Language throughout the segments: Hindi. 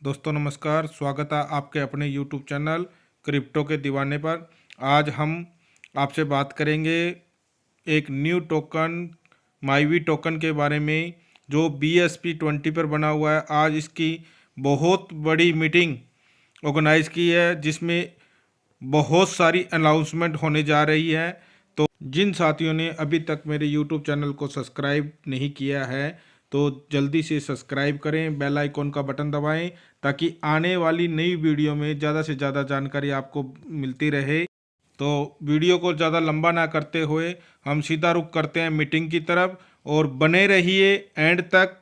दोस्तों नमस्कार, स्वागत है आपके अपने YouTube चैनल क्रिप्टो के दीवाने पर। आज हम आपसे बात करेंगे एक न्यू टोकन माईवी टोकन के बारे में जो BSP20 पर बना हुआ है। आज इसकी बहुत बड़ी मीटिंग ऑर्गेनाइज़ की है जिसमें बहुत सारी अनाउंसमेंट होने जा रही है। तो जिन साथियों ने अभी तक मेरे YouTube चैनल को सब्सक्राइब नहीं किया है तो जल्दी से सब्सक्राइब करें, बेल आइकॉन का बटन दबाएं ताकि आने वाली नई वीडियो में ज़्यादा से ज़्यादा जानकारी आपको मिलती रहे। तो वीडियो को ज़्यादा लंबा ना करते हुए हम सीधा रुख करते हैं मीटिंग की तरफ और बने रहिए एंड तक।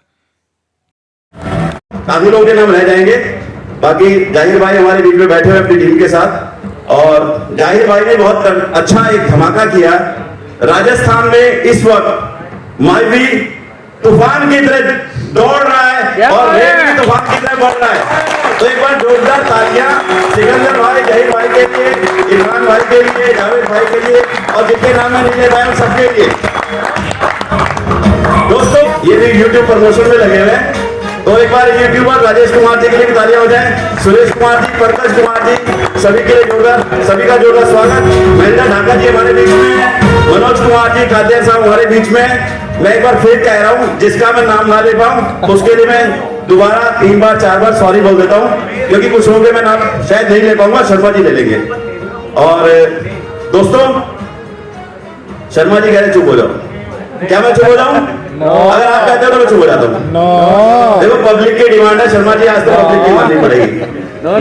काफी लोग के नाम रह जाएंगे, बाकी जाहिर भाई हमारे बीच में बैठे हुए अपनी टीम के साथ, और जाहिर भाई ने बहुत अच्छा एक धमाका किया। राजस्थान में इस वक्त माईवी तूफान की तरह दौड़ रहा है और रेत भी तूफान की तरह बढ़ रहा है। तो एक बार जोरदार तालियां सिकंदर भाई, जहीर भाई के लिए, इरफान भाई के लिए, जावेद भाई के लिए और जितने नाम है नीले भाई सबके लिए। दोस्तों ये भी YouTube प्रमोशन में लगे हुए हैं, तो एक बार यूट्यूबर राजेश कुमार जी के लिए भी तालियां हो जाए, सुरेश कुमार जी, पंकज कुमार जी, सभी के लिए जोरदार, सभी का जोरदार स्वागत। महेंद्र ढाका जी हमारे बीच में, मनोज कुमार जी कादिया साहब हमारे बीच में। मैं एक बार फिर कह रहा हूं, जिसका मैं नाम ना ले पाऊं उसके लिए मैं दोबारा 3 बार 4 बार सॉरी बोल देता हूं, क्योंकि कुछ लोगों के मैं नाम शायद नहीं ले पाऊंगा, शर्मा जी ले लेंगे। और दोस्तों शर्मा जी कह रहे चुप हो जाओ, क्या मैं चुप हो जाऊं? अगर आप कहते हो तो मैं चुप हो जाता हूं। देखो पब्लिक की डिमांड है शर्मा जी, आज तो पब्लिक की माननी पड़ेगी।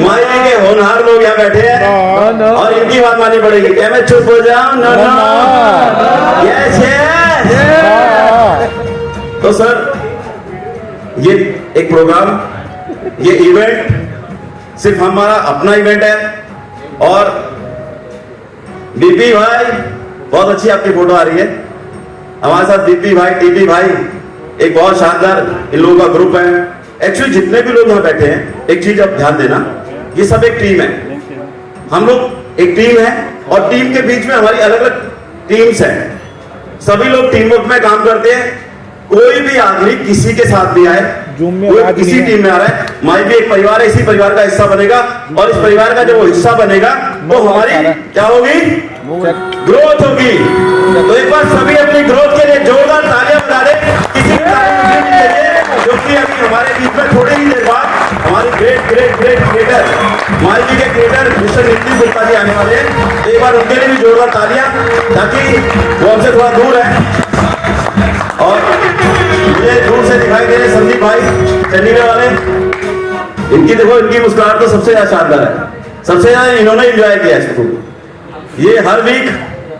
मायने के होनहार लोग यहाँ बैठे हैं और इनकी बात माननी पड़ेगी। क्या मैं चुप हो जाऊं? Yes yes. तो सर ये एक प्रोग्राम, ये इवेंट सिर्फ हमारा अपना इवेंट है। और डीपी भाई बहुत अच्छी आपकी फोटो आ रही है, हमारे साथ डीपी भाई, टीपी भाई, एक बहुत शानदार इन लोगों का ग्रुप है। एक्चुअली जितने भी लोग यहाँ बैठे हैं, एक चीज आप ध्यान देना, ये सब एक टीम है। हम लोग एक टीम है और टीम के बीच में हमारी अलग अलग टीम्स हैं। सभी लोग टीम वर्क में काम करते हैं। कोई भी आदमी किसी के साथ भी आए, कोई किसी टीम में आ रहा है, माईवी एक परिवार है, इसी परिवार का हिस्सा बनेगा और इस परिवार का जब वो हिस्सा बनेगा तो हमारी क्या होगी? ग्रोथ होगी। तो एक बार सभी अपनी ग्रोथ के लिए जोरदार तालियां बजा दें। किसी जो कि अभी हमारे बीच में थोड़ी ही देर बाद हमारी ग्रेट ग्रेट ग्रेट क्रिएटर, माईवी के क्रिएटर मिस्टर नितिन गुप्ता जी आने वाले हैं। तो एक बार उनके लिए भी जोरदार तालियां, ताकि वो हमसे थोड़ा दूर है। और मुझे दूर से दिखाई दे रहे संदीप भाई चंडीगढ़ वाले, इनकी देखो, इनकी मुस्कुराहट तो सबसे ज्यादा शानदार है, सबसे ज्यादा इन्होंने एंजॉय किया इसको। ये हर वीक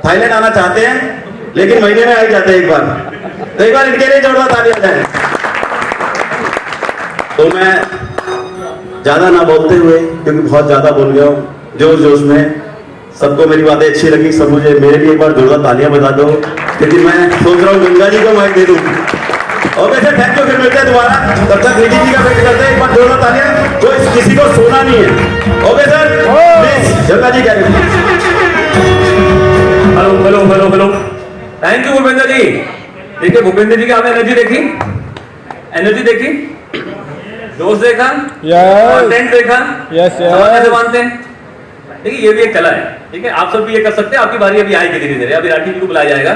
थाईलैंड आना चाहते हैं लेकिन महीने में आ ही जाते हैं एक बार। तो एक बार इनके लिए जोरदार तालियां जाए। तो मैं ज्यादा ना बोलते हुए, क्योंकि बहुत ज्यादा बोल गया हूँ जोश जोश में, सबको मेरी बातें अच्छी लगी, सब मुझे मेरे लिए एक बार जोरदार तालियां बता दो, क्योंकि मैं सोच रहा हूँ गंगा जी को माइक दे दूं। ओके सर, थैंक यू, फिर मिलते हैं दोबारा, तब तक निधि जी का वेट करते हैं। एक बार जोरदार तालियां, कोई किसी को सोना नहीं है। Okay sir, please Ganga ji कह रहे। Hello hello hello hello, thank you Bhupendra ji. देखिए भूपेंद्र जी की आपने एनर्जी देखी, एनर्जी देखी, जोश देखा, कंटेंट देखा, समझ कैसे मानते हैं। देखिए ये भी एक कला है, ठीक है, आप सब भी ये कर सकते हैं। आपकी बारी अभी आएगी धीरे धीरे। अभी राठी जी को बुलाया जाएगा,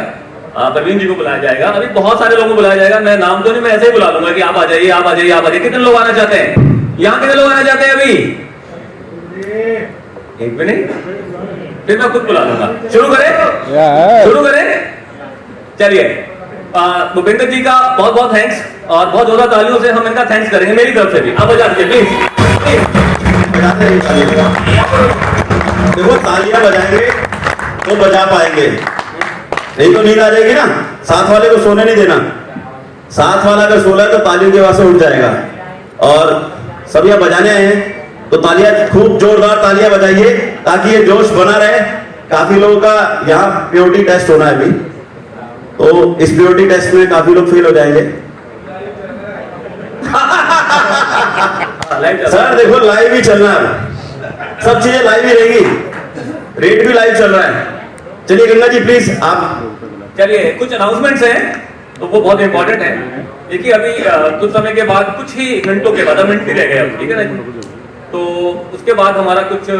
प्रवीण जी को बुलाया जाएगा, अभी बहुत सारे लोगों को बुलाया जाएगा। मैं नाम तो नहीं, मैं ऐसे ही बुला लूंगा कि आप आ जाइए, आप आ जाइए, आप आ जाइए। कितने लोग आना चाहते हैं यहाँ? कितने लोग आना चाहते हैं अभी? एक भी नहीं, फिर मैं खुद बुला लूंगा। शुरू करें, शुरू करें, चलिए। भूपेंद्र जी का बहुत बहुत थैंक्स, और बहुत ज्यादा तालियों से हम इनका थैंक्स करेंगे मेरी तरफ से भी। आप बजा दीजिए प्लीज। देखो तालियां बजाएंगे तो बजा पाएंगे, नहीं तो नींद आ जाएगी ना। साथ वाले को सोने नहीं देना, साथ वाला अगर सोना है तो तालियों की आवाज से उठ जाएगा। और सब यहाँ बजाने आए हैं तो तालियां, खूब जोरदार तालियां बजाइए ताकि ये जोश बना रहे। काफी लोगों का यहाँ प्योरिटी टेस्ट होना है अभी, तो इस प्योरिटी टेस्ट में काफी लोग फेल हो जाएंगे। सर देखो लाइव ही चलना है, सब चीजें लाइव ही रहेगी, रेट भी लाइव चल रहा है। चलिए गंगा जी प्लीज आप। चलिए कुछ अनाउंसमेंट्स हैं। तो वो बहुत इंपॉर्टेंट है। देखिए अभी कुछ समय के बाद, कुछ ही घंटों के बाद, 10 मिनट ही रह गए अब, ठीक है ना, तो उसके बाद हमारा कुछ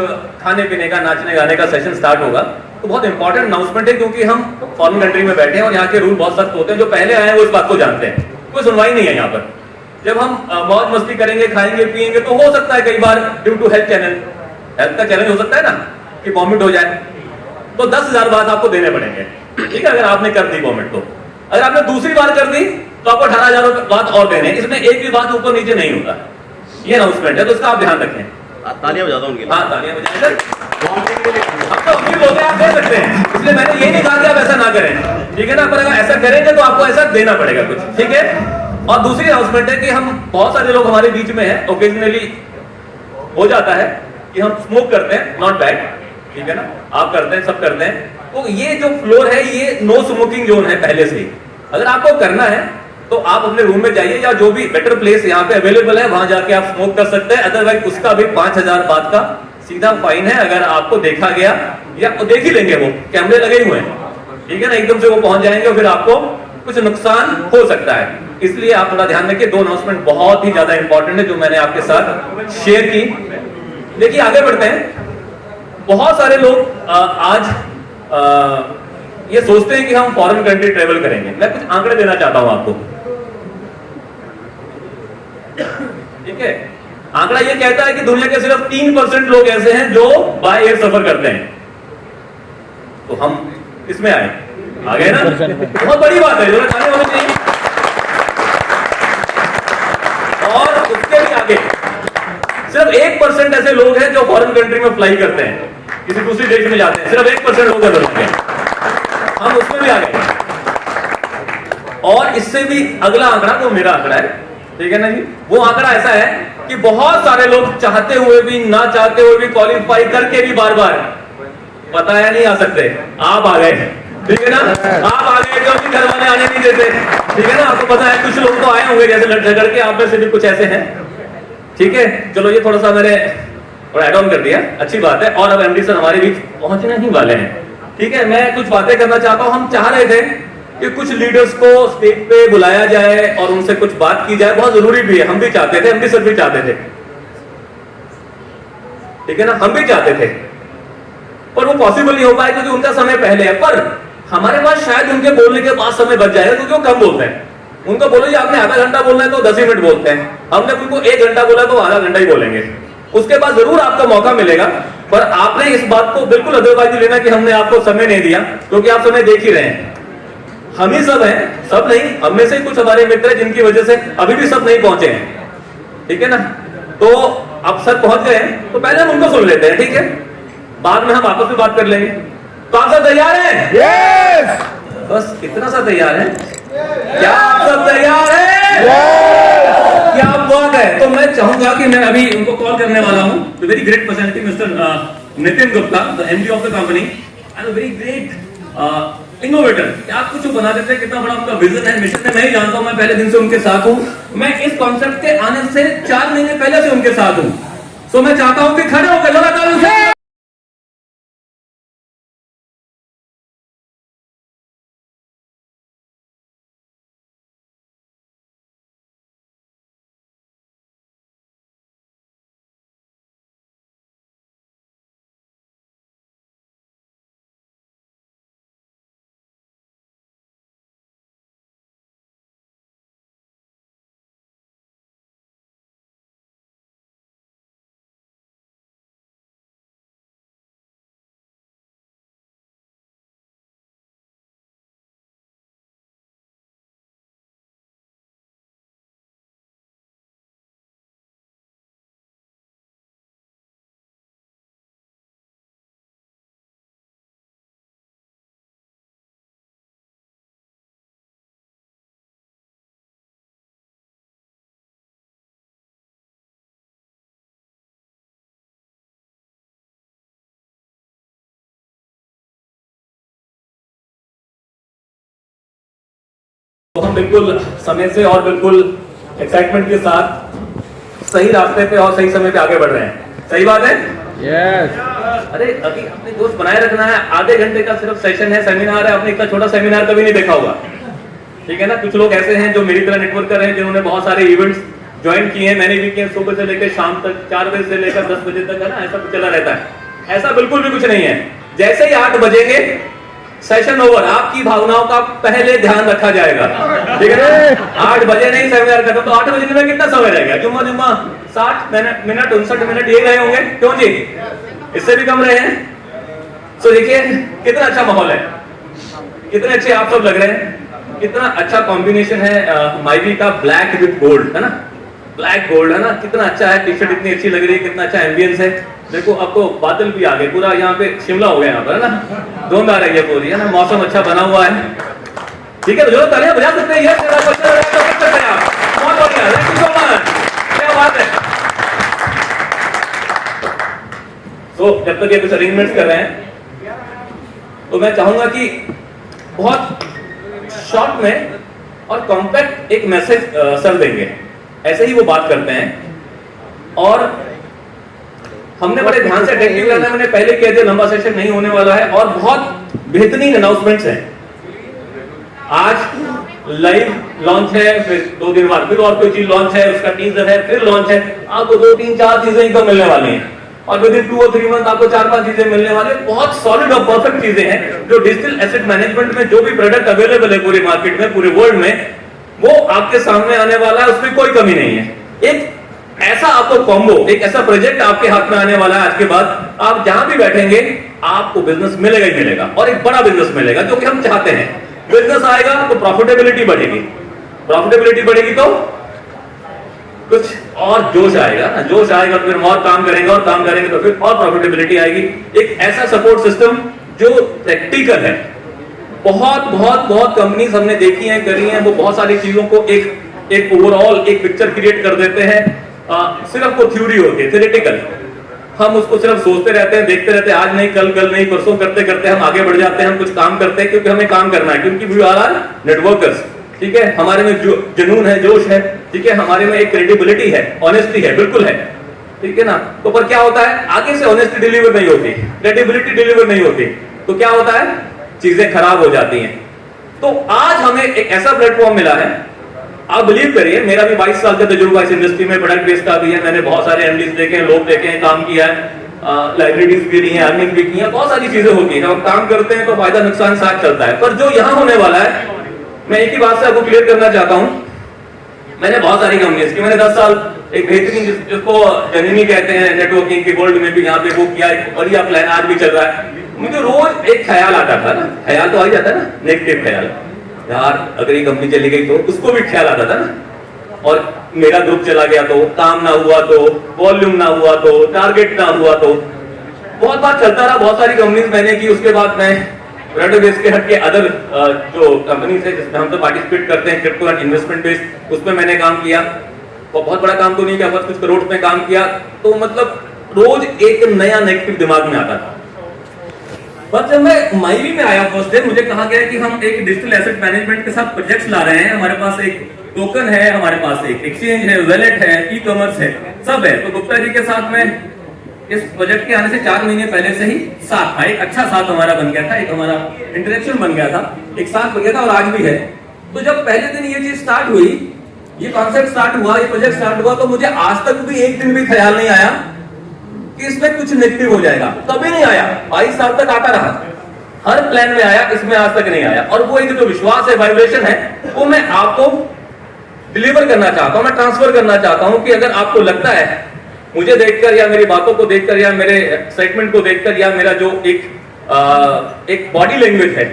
खाने पीने का, नाचने गाने का सेशन स्टार्ट होगा। तो बहुत इंपॉर्टेंट अनाउंसमेंट है, क्योंकि हम फॉरेन कंट्री में बैठे हैं और यहाँ के रूल बहुत सख्त होते हैं। जो पहले आए हैं वो इस बात को जानते हैं, कोई सुनवाई नहीं है यहाँ पर। जब हम मौज मस्ती करेंगे, खाएंगे पिएंगे, तो हो सकता है कई बार ड्यू टू हेल्थ का चैलेंज हो सकता है ना, कि वॉमिट हो जाए, तो 10,000 बात आपको देने पड़ेंगे, ठीक है, अगर आपने कर दी वॉमिट। तो अगर आपने दूसरी बार कर दी तो आपको 18,000 बात और देने, इसमें एक भी बात ऊपर नीचे नहीं होगा। ये अनाउंसमेंट है, तो इसका आप ध्यान रखें। तालियां बजा दो उनके लिए। हाँ, तालियां बजाएं सर। अब तो उम्मीद होते हैं आप दे सकते हैं, इसलिए मैंने ये नहीं कहा कि आप ऐसा ना करें, ठीक है ना, पर अगर ऐसा करेंगे तो आपको ऐसा देना पड़ेगा कुछ, ठीक है। और दूसरी अनाउंसमेंट है कि हम, बहुत सारे लोग हमारे बीच में हैं, ओकेजनली हो जाता है कि हम स्मोक करते हैं, नॉट बैड, ठीक है ना, आप करते हैं, सब करते हैं। तो ये जो फ्लोर है ये नो स्मोकिंग जोन है पहले से ही। अगर आपको करना है तो आप अपने रूम में जाइए, या जो भी बेटर प्लेस यहाँ पे अवेलेबल है वहां जाके आप स्मोक कर सकते हैं। अदरवाइज उसका भी 5,000 बात का सीधा फाइन है, अगर आपको देखा गया, या देख ही लेंगे, वो कैमरे लगे हुए हैं, ठीक है ना, एकदम से वो पहुंच जाएंगे और फिर आपको कुछ नुकसान हो सकता है। इसलिए आप थोड़ा ध्यान रखिए। 2 अनाउंसमेंट बहुत ही ज्यादा इंपॉर्टेंट है जो मैंने आपके साथ शेयर की। देखिए आगे बढ़ते हैं। बहुत सारे लोग आज ये सोचते हैं कि हम फॉरेन कंट्री ट्रेवल करेंगे। मैं कुछ आंकड़े देना चाहता हूं आपको, ठीक है। आंकड़ा ये कहता है कि दुनिया के सिर्फ 3% लोग ऐसे हैं जो बाय एयर सफर करते हैं। तो हम इसमें आए, आ गए ना, बहुत बड़ी बात है, जो आने होनी चाहिए। और उसके भी आगे सिर्फ 1% ऐसे लोग हैं जो फॉरेन कंट्री में फ्लाई करते हैं, किसी दूसरी देश में जाते हैं, सिर्फ 1% लोग हैं, हम उसमें भी आ गए। और इससे भी अगला आंकड़ा, वो मेरा आंकड़ा है, ठीक है ना जी, वो आंकड़ा ऐसा है कि बहुत सारे लोग चाहते हुए भी, ना चाहते हुए भी, क्वालिफाई करके भी बार बार बताया नहीं आ सकते। आप आ गए, ठीक है ना, आप आ गए, क्योंकि घर वाले आने नहीं देते, ठीक है ना। आपको पता है कुछ लोग तो आए होंगे जैसे लड़ झगड़ के, आप में से भी कुछ ऐसे हैं, ठीक है। चलो ये थोड़ा सा मैंने और एड ऑन कर दिया, अच्छी बात है। और अब एमडी सर हमारे बीच पहुंचने ही वाले हैं, ठीक है। मैं कुछ बातें करना चाहता हूं। हम चाह रहे थे कि कुछ लीडर्स को स्टेज पे बुलाया जाए और उनसे कुछ बात की जाए, बहुत जरूरी भी है, हम भी चाहते थे, एमडी सर भी चाहते थे, ठीक है ना, हम भी चाहते थे, पर वो पॉसिबल नहीं हो पाया क्योंकि उनका समय पहले है। पर हमारे पास शायद उनके बोलने के बाद समय बच जाएगा, क्योंकि वो कम बोलते हैं। उनको बोलो जी आपने आधा घंटा बोलना है तो 10 मिनट बोलते हैं, हमने उनको 1 घंटा बोला तो आधा घंटा ही बोलेंगे। उसके बाद जरूर आपका मौका मिलेगा, पर आपने इस बात को बिल्कुल अदरवाइज लेना कि हमने आपको समय नहीं दिया, क्योंकि आप समय देख ही रहे हैं। हम ही सब हैं, सब नहीं, हम में से कुछ हमारे मित्र हैं जिनकी वजह से अभी भी सब नहीं पहुंचे हैं, ठीक है ना। तो अब सर पहुंच गए हैं तो पहले हम उनको सुन लेते हैं, ठीक है, बाद में हम आपस में बात कर लेंगे। तो आप सब तैयार हैं? यस। बस इतना सा तैयार है क्या? आप सब तैयार हैं? क्या बात है। तो मैं चाहूंगा कि मैं अभी उनको कॉल करने वाला हूं। Very great personality mister Nitin Gupta, the MD of the company and a very great innovator. क्या कुछ बना देते हैं, कितना बड़ा उनका विजन है, मिशन है, मैं ही जानता हूं। मैं पहले दिन से उनके साथ हूं, मैं इस कॉन्सेप्ट के आने से 4 महीने पहले से उनके साथ हूं। सो मैं चाहता हूं कि खड़े होकर लगातार उसे तो हम बिल्कुल समय से और बिल्कुल एक्साइटमेंट के साथ सही रास्ते पे और सही समय पे आगे बढ़ रहे हैं। सही बात है? यस। अरे अभी अपने दोस्त बनाए रखना है। आधे घंटे का सिर्फ सेशन है, सेमिनार है। आपने इतना छोटा सेमिनार कभी नहीं देखा होगा, ठीक है ना। कुछ लोग ऐसे हैं जो मेरी तरह नेटवर्कर हैं, जिन्होंने बहुत सारे इवेंट्स ज्वाइन किए हैं, मैंने भी किए, सुबह से लेकर शाम तक 4 बजे से लेकर 10 बजे तक, है ना, ऐसा कुछ चला रहता है। ऐसा बिल्कुल भी कुछ नहीं है। जैसे ही 8 बजेंगे सेशन ओवर, आपकी भावनाओं का पहले ध्यान रखा जाएगा, ठीक है ना। 8 बजे नहीं सेमिनार खत्म, तो 8 बजे में कितना समय रहेगा? जुम्मा 60 मिनट 59 मिनट ये रहे होंगे, क्यों जी? इससे भी कम रहे हैं। तो देखिए कितना अच्छा माहौल है, कितने अच्छे आप सब लग रहे हैं, कितना अच्छा कॉम्बिनेशन है माइवी का ब्लैक विद गोल्ड, है ना, ब्लैक गोल्ड, है ना, कितना अच्छा है। टी शर्ट इतनी अच्छी लग रही है, कितना अच्छा एम्बियंस है। देखो अब तो बादल भी आ गए, पूरा यहाँ पे शिमला हो गया यहाँ पर, है ना, धुंध आ रही है पूरी, है ना, मौसम अच्छा बना हुआ है, ठीक है। तो जो तालियां बजा सकते हैं, यस बहुत बढ़िया, थैंक यू सो मच, क्या बात है। तो जब तक ये कुछ अरेंजमेंट्स कर रहे हैं, तो मैं चाहूंगा कि बहुत शॉर्ट में और कॉम्पैक्ट एक मैसेज सर देंगे, ऐसे ही वो बात करते हैं। और हमने बड़े ध्यान से अटेंटिव रहना है, मैंने पहले कह दिया लंबा सेशन नहीं होने वाला है, और बहुत बेहतरीन अनाउंसमेंट्स हैं। आज लाइव लॉन्च है, फिर 2 दिन बाद फिर और कोई चीज लॉन्च है, उसका टीजर है, फिर लॉन्च है। आपको 2, 3, 4 चीजें ही तो मिलने वाली हैं, और विद इन 2 और 3 मंथ आपको 4-5 चीजें मिलने वाली हैं। बहुत सॉलिड और परफेक्ट चीजें हैं, जो डिजिटल एसेट मैनेजमेंट में जो भी प्रोडक्ट अवेलेबल है पूरे मार्केट में, पूरे वर्ल्ड में, वो आपके सामने आने वाला है, उसमें कोई कमी नहीं है। एक ऐसा आपको कॉम्बो, एक ऐसा प्रोजेक्ट आपके हाथ में आने वाला है आज के बाद, आप जहां भी बैठेंगे आपको बिजनेस मिलेगा ही मिलेगा, और एक बड़ा बिजनेस मिलेगा, जो कि हम चाहते हैं। बिजनेस आएगा तो प्रॉफिटेबिलिटी बढ़ेगी, प्रॉफिटेबिलिटी बढ़ेगी तो कुछ और जोश आएगा ना, जोश आएगा तो फिर और काम करेंगे, और काम करेंगे तो फिर और प्रॉफिटेबिलिटी आएगी। एक ऐसा सपोर्ट सिस्टम जो प्रैक्टिकल है। बहुत बहुत बहुत कंपनीज हमने देखी हैं, करी हैं, वो बहुत सारी चीजों को एक ओवरऑल एक पिक्चर क्रिएट कर देते हैं, सिर्फ वो थ्योरी होती है, थ्योरेटिकल। हम उसको सिर्फ सोचते रहते हैं, देखते रहते हैं, आज नहीं कल, कल नहीं परसों, करते करते हम आगे बढ़ जाते हैं। हम कुछ काम करते हैं क्योंकि हमें काम करना है, क्योंकि वी आर नेटवर्कर्स, ठीक है। हमारे में जो जुनून है, जोश है, ठीक है, हमारे में एक क्रेडिबिलिटी है, ऑनेस्टी है, बिल्कुल है, ठीक है ना। तो पर क्या होता है, आगे से ऑनेस्टी डिलीवर नहीं होती, क्रेडिबिलिटी डिलीवर नहीं होती, तो क्या होता है, चीजें खराब हो जाती हैं। तो आज हमें एक ऐसा प्लेटफॉर्म मिला है, आप बिलीव करिए, मेरा भी 22 साल का तजुर्बा इस इंडस्ट्री में, प्रोडक्ट बेस्ड का भी है। मैंने बहुत सारे एमडीज देखे हैं, लोग देखे हैं, काम किया है, लाइब्रेरीज भी रही हैं, अर्निंग भी की है, बहुत सारी चीजें होती हैं। हम काम करते हैं तो फायदा नुकसान साथ चलता है। पर जो यहाँ होने वाला है, मैं एक ही बात से आपको क्लियर करना चाहता हूँ। मैंने बहुत सारी कंपनीज की, मैंने 10 साल एक बेहतरीन जिसको जननी कहते हैं नेटवर्किंग के वर्ल्ड में भी, यहाँ पे वो किया, एक बढ़िया प्लान आज भी चल रहा है। मुझे रोज एक ख्याल आता था ना, ख्याल तो आ ही जाता है ना, नेगेटिव ख्याल, यार अगर ये कंपनी चली गई तो, उसको भी ख्याल आता था ना, और मेरा ग्रुप चला गया तो, काम ना हुआ तो, वॉल्यूम ना हुआ तो, टारगेट ना हुआ तो, बहुत बात चलता रहा। बहुत सारी कंपनीज मैंने की, उसके बाद मैं प्रोडक्ट बेस के हट के अदर जो कंपनीज है जिसमें हम तो पार्टिसिपेट करते हैं, क्रिप्टो एंड इन्वेस्टमेंट बेस, उसमें मैंने काम किया। और बहुत बड़ा काम तो नहीं किया, बस कुछ करोड़ में काम किया। तो मतलब रोज एक नया नेगेटिव दिमाग में आता था। पर जब मैं माइवी में आया फर्स्ट डे, मुझे कहा गया कि हम एक डिजिटल एसेट मैनेजमेंट के साथ प्रोजेक्ट्स ला रहे हैं, हमारे पास एक टोकन है, हमारे पास एक एक्सचेंज है, वॉलेट है, ई कॉमर्स है, सब है। तो गुप्ता जी के साथ में इस प्रोजेक्ट के आने से 4 महीने पहले से ही साथ था, एक अच्छा साथ हमारा बन गया था, एक हमारा इंटरेक्शन बन गया था, एक साथ बन गया था, और आज भी है। तो जब पहले दिन ये चीज स्टार्ट हुई, ये कॉन्सेप्ट स्टार्ट हुआ, ये प्रोजेक्ट स्टार्ट हुआ, तो मुझे आज तक भी एक दिन भी ख्याल नहीं आया कि इसमें कुछ नेगेटिव हो जाएगा। कभी नहीं आया, 22 साल तक आता रहा, हर प्लान में आया, इसमें आज तक नहीं आया। और वो एक जो विश्वास है, वाइब्रेशन है, वो मैं आपको डिलीवर करना चाहता हूं, मैं ट्रांसफर करना चाहता हूं कि अगर आपको लगता है मुझे देखकर, या मेरी बातों को देखकर, या मेरे एक्साइटमेंट को देखकर, या मेरा जो एक बॉडी लैंग्वेज है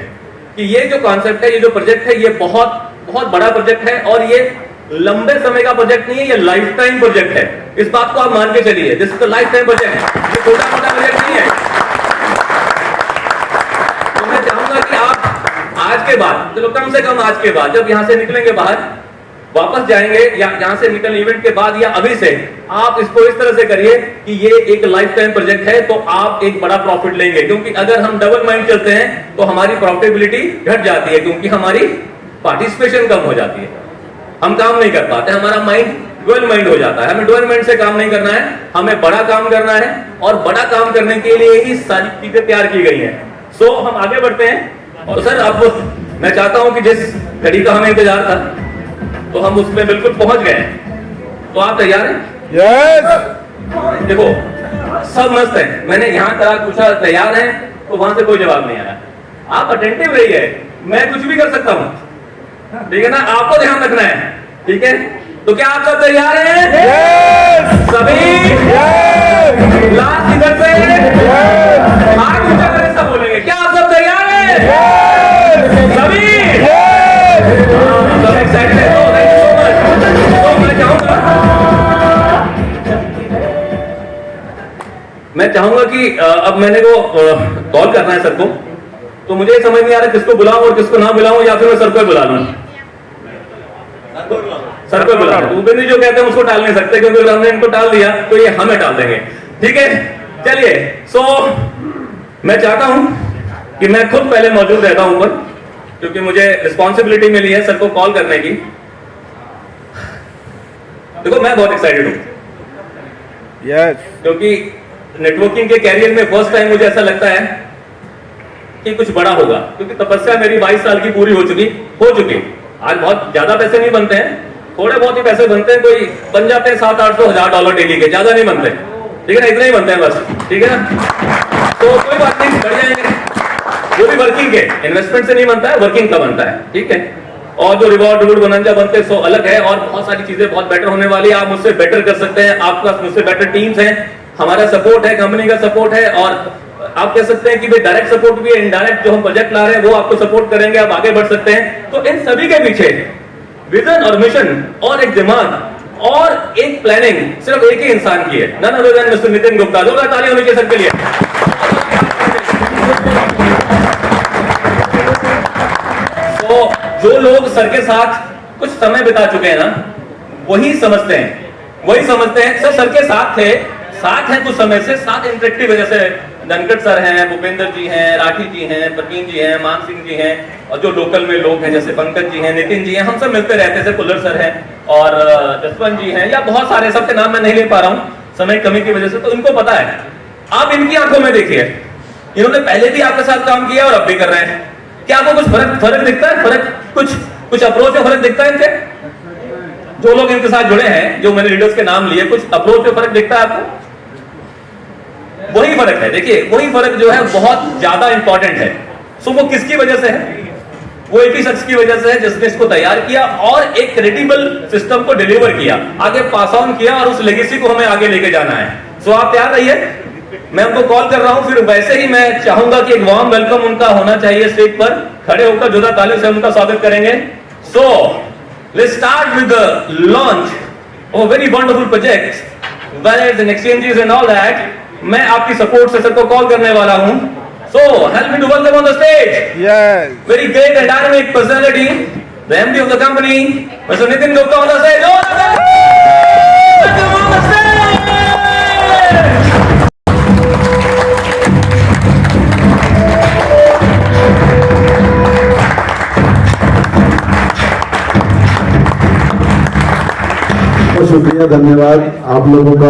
कि ये जो कॉन्सेप्ट है, ये जो प्रोजेक्ट है, ये बहुत बहुत बड़ा प्रोजेक्ट है, और ये लंबे समय का प्रोजेक्ट नहीं है, ये लाइफ टाइम प्रोजेक्ट है। इस बात को आप मान के चलिए, this is the life time project है, ये छोटा मोटा प्रोजेक्ट नहीं है। तो मैं चाहूंगा कि आप आज के बाद, चलो कम से कम आज के बाद, जब यहां से निकलेंगे बाहर, वापस जाएंगे, या यहां से निकल इवेंट के बाद, या अभी से, आप इसको इस तरह से करिए कि ये एक लाइफ टाइम प्रोजेक्ट है, तो आप एक बड़ा प्रॉफिट लेंगे। क्योंकि अगर हम डबल माइंड चलते हैं तो हमारी प्रॉफिटेबिलिटी घट जाती है, क्योंकि हमारी पार्टिसिपेशन कम हो जाती है, हम काम नहीं कर पाते, हमारा माइंड ड्वेल माइंड हो जाता है। हमें ड्वेल माइंड से काम नहीं करना है, हमें बड़ा काम करना है, और बड़ा काम करने के लिए ही सारी चीजें तैयार की गई हैं। सो हम आगे बढ़ते हैं। और सर आप मैं चाहता हूं कि जिस घड़ी का हमें इंतजार था तो हम उसमें बिल्कुल पहुंच गए हैं। तो आप तैयार हैं? यस। देखो सब मस्त है, मैंने यहां तक पूछा तैयार हैं तो वहां से कोई जवाब नहीं आया। आप अटेंटिव रहिए, मैं कुछ भी कर सकता हूं, ठीक है ना? आपको ध्यान रखना है, ठीक है? तो क्या आप सब तैयार हैं? यस। सभी यस। लास्ट इधर से हाथ ऊंचा करके सब बोलेंगे, क्या आप सब तैयार हैं? सभी सब एक्साइटेड है? तो थैंक यू सो मच। तो मैं चाहूंगा कि अब मैंने को कॉल करना है सर को, तो मुझे समझ नहीं आ रहा किसको बुलाऊं और किसको ना बुलाऊं, या फिर मैं सर को बुला लूं। सर को बुला लूं। उपेंद्र जो कहते हैं उसको टाल नहीं सकते, क्योंकि अगर हमने इनको टाल दिया तो ये हमें टाल देंगे, ठीक है? चलिए, सो मैं चाहता हूं कि मैं खुद पहले मौजूद रहता हूं ऊपर, क्योंकि मुझे रिस्पॉन्सिबिलिटी मिली है सर को कॉल करने की। देखो मैं बहुत एक्साइटेड हूं, यस। क्योंकि नेटवर्किंग के कैरियर में फर्स्ट टाइम मुझे ऐसा लगता है कि कुछ बड़ा होगा, क्योंकि तपस्या मेरी 22 साल की पूरी हो चुकी। आज बहुत ज्यादा पैसे नहीं बनते हैं, थोड़े बहुत ही पैसे बनते हैं, कोई बन जाते हैं 700-800 हज़ार डॉलर डेली के, ज्यादा नहीं बनते, ठीक है ना? इतना ही बनते हैं बस, ठीक है ना? तो कोई बात नहीं, बढ़ जाएंगे। वो भी वर्किंग के, इन्वेस्टमेंट से नहीं बनता है, वर्किंग का बनता है, ठीक है? और जो रिवॉर्ड बनंजा बनते हैं सो अलग है, और बहुत सारी चीजें बहुत बेटर होने वाली है। आप मुझसे बेटर कर सकते हैं, आपके पास मुझसे बेटर टीम्स हैं, हमारा सपोर्ट है, कंपनी का सपोर्ट है, और आप कह सकते हैं कि भाई डायरेक्ट सपोर्ट भी है, इनडायरेक्ट जो हम प्रोजेक्ट ला रहे हैं वो आपको सपोर्ट करेंगे, आप आगे बढ़ सकते हैं। तो इन सभी के पीछे विजन और मिशन और एक दिमाग और एक प्लानिंग सिर्फ एक ही इंसान की है, none other than mister Nitin Gupta. जोरदार ताली होनी चाहिए सबके लिए। तो जो लोग सर के साथ कुछ समय बिता चुके हैं ना, वही समझते हैं सर सर के साथ हैं कुछ समय से, साथ इंटरेक्टिव है। जैसे धनखड़ सर हैं, भूपेंद्र जी हैं, राठी जी हैं, प्रवीण जी हैं, मान सिंह जी हैं, और जो लोकल में लोग हैं जैसे पंकज जी हैं, नितिन जी हैं, हम सब मिलते रहते हैं। पुलर सर हैं और जसवंत जी हैं, या बहुत सारे, सबके नाम मैं नहीं ले पा रहा हूं समय कमी की वजह से, तो इनको पता है। आप इनकी आंखों में देखिए, इन्होंने पहले भी आपके साथ काम किया और अब भी कर रहे हैं। क्या आपको कुछ फर्क दिखता है? कुछ अप्रोच में फर्क दिखता है इनके? जो लोग इनके साथ जुड़े हैं, जो मैंने लीडर्स के नाम लिए, कुछ अप्रोच में फर्क दिखता है आपको? वही फर्क है, देखिए वही फर्क जो है बहुत ज्यादा इंपॉर्टेंट है। सो वो किसकी वजह से है? वो एक ही शख्स की वजह से है जिसने इसको तैयार किया और एक क्रेडिबल सिस्टम को डिलीवर किया, आगे पास ऑन किया, और उस लेगेसी को हमें आगे लेके जाना है। सो आप तैयार रहिए, मैं उनको कॉल कर रहा हूं। फिर वैसे ही मैं चाहूंगा कि एक वार्म वेलकम उनका होना चाहिए स्टेज पर, खड़े होकर जोरदार तालियों से उनका स्वागत करेंगे। So let's start with the launch of a very wonderful project, wallets and exchanges and all that. मैं आपकी सपोर्ट से सर को कॉल करने वाला हूं। So help me to welcome on the stage. Yes. Very great and dynamic personality, the MD of the company, Mr. Nitin Gupta on the stage. Welcome on the stage. शुक्रिया, धन्यवाद आप लोगों का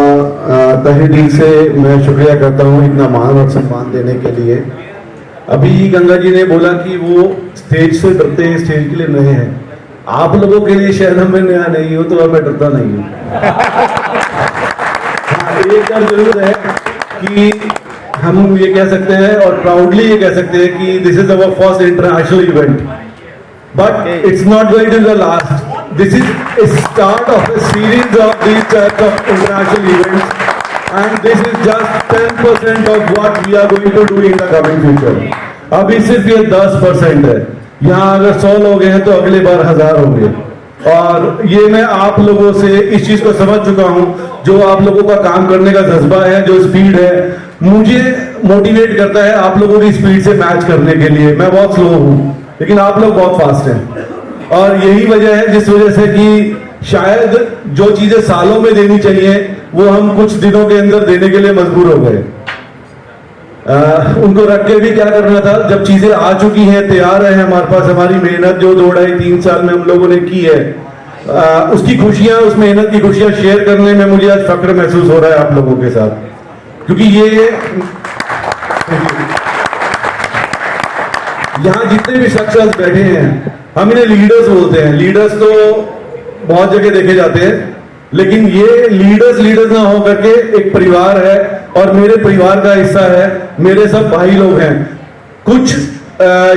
तहे दिल से मैं शुक्रिया करता हूँ इतना मान और सम्मान देने के लिए। अभी गंगा जी ने बोला कि वो स्टेज से डरते हैं, स्टेज के लिए नए हैं। आप लोगों के लिए शायद मैं नया नहीं हूँ, तो अब मैं डरता नहीं हूँ। एक डर जरूर है कि हम ये कह सकते हैं और प्राउडली ये कह सकते हैं कि this is our first international event, but it's not going to the last. This is a start of a series of these types of international events, and this is just 10% of what we are going to do in the coming future. अभी सिर्फ ये 10% है. यहाँ अगर 100 लोग हैं तो अगले बार 1000 होंगे, और ये मैं आप लोगों से इस चीज को समझ चुका हूँ. जो आप लोगों का काम करने का जज्बा है, जो स्पीड है, मुझे मोटिवेट करता है आप लोगों की स्पीड से मैच करने के लिए. मैं बहुत स्लो हूँ, लेकिन आप लोग बहुत फास्ट हैं, और यही वजह है जिस वजह से कि शायद जो चीजें सालों में देनी चाहिए वो हम कुछ दिनों के अंदर देने के लिए मजबूर हो गए. उनको रख के भी क्या करना था, जब चीजें आ चुकी हैं, तैयार है हमारे पास, हमारी मेहनत जो 2-2.5-3 साल में हम लोगों ने की है, उसकी खुशियां, उस मेहनत की खुशियां शेयर करने में मुझे आज फक्र महसूस हो रहा है आप लोगों के साथ, क्योंकि यहाँ जितने भी शख्स बैठे हैं, हम इन्हें लीडर्स बोलते हैं। लीडर्स तो बहुत जगह देखे जाते हैं, लेकिन ये लीडर्स ना हो करके एक परिवार है और मेरे परिवार का हिस्सा है। मेरे सब भाई लोग हैं, कुछ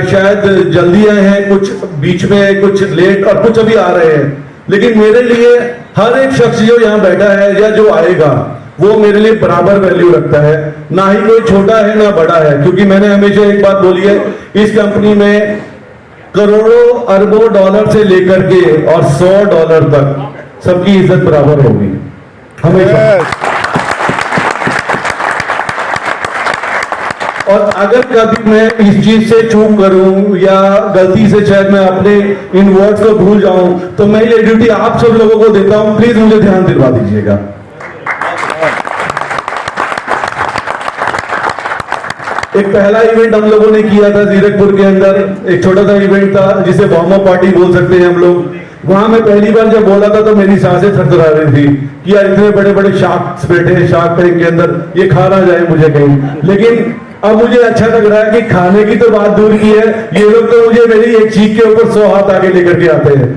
शायद जल्दी आए हैं, कुछ बीच में, कुछ लेट और कुछ अभी आ रहे हैं। लेकिन मेरे लिए हर एक शख्स जो यहाँ बैठा है या जो आएगा वो मेरे लिए बराबर वैल्यू रखता है। ना ही कोई छोटा है ना बड़ा है, क्योंकि मैंने हमेशा एक बात बोली है, इस कंपनी में करोड़ों अरबों डॉलर से लेकर के और $100 तक सबकी इज्जत बराबर होगी हमेशा। और अगर कभी मैं इस चीज से चूक करूं या गलती से शायद मैं अपने इन वर्ड्स को भूल जाऊं, तो मैं ये ड्यूटी आप सब लोगों को देता हूं, प्लीज मुझे ध्यान दिलवा दीजिएगा। एक पहला इवेंट हम लोगों ने किया था जीरकपुर के अंदर, एक छोटा सा इवेंट था जिसे वार्म अप पार्टी बोल सकते हैं हम लोग। वहां मैं पहली बार जब बोला था तो मेरी सांसें थरथरा रही थी कि यार इतने बड़े बड़े शार्क्स बैठे हैं शार्क टैंक के अंदर, ये खा ना जाए मुझे कहीं। लेकिन अब मुझे अच्छा लग रहा है कि खाने की तो बात दूर की है, ये लोग तो मुझे मेरी एक चीख के ऊपर 100 हाथ आगे लेकर के आते हैं।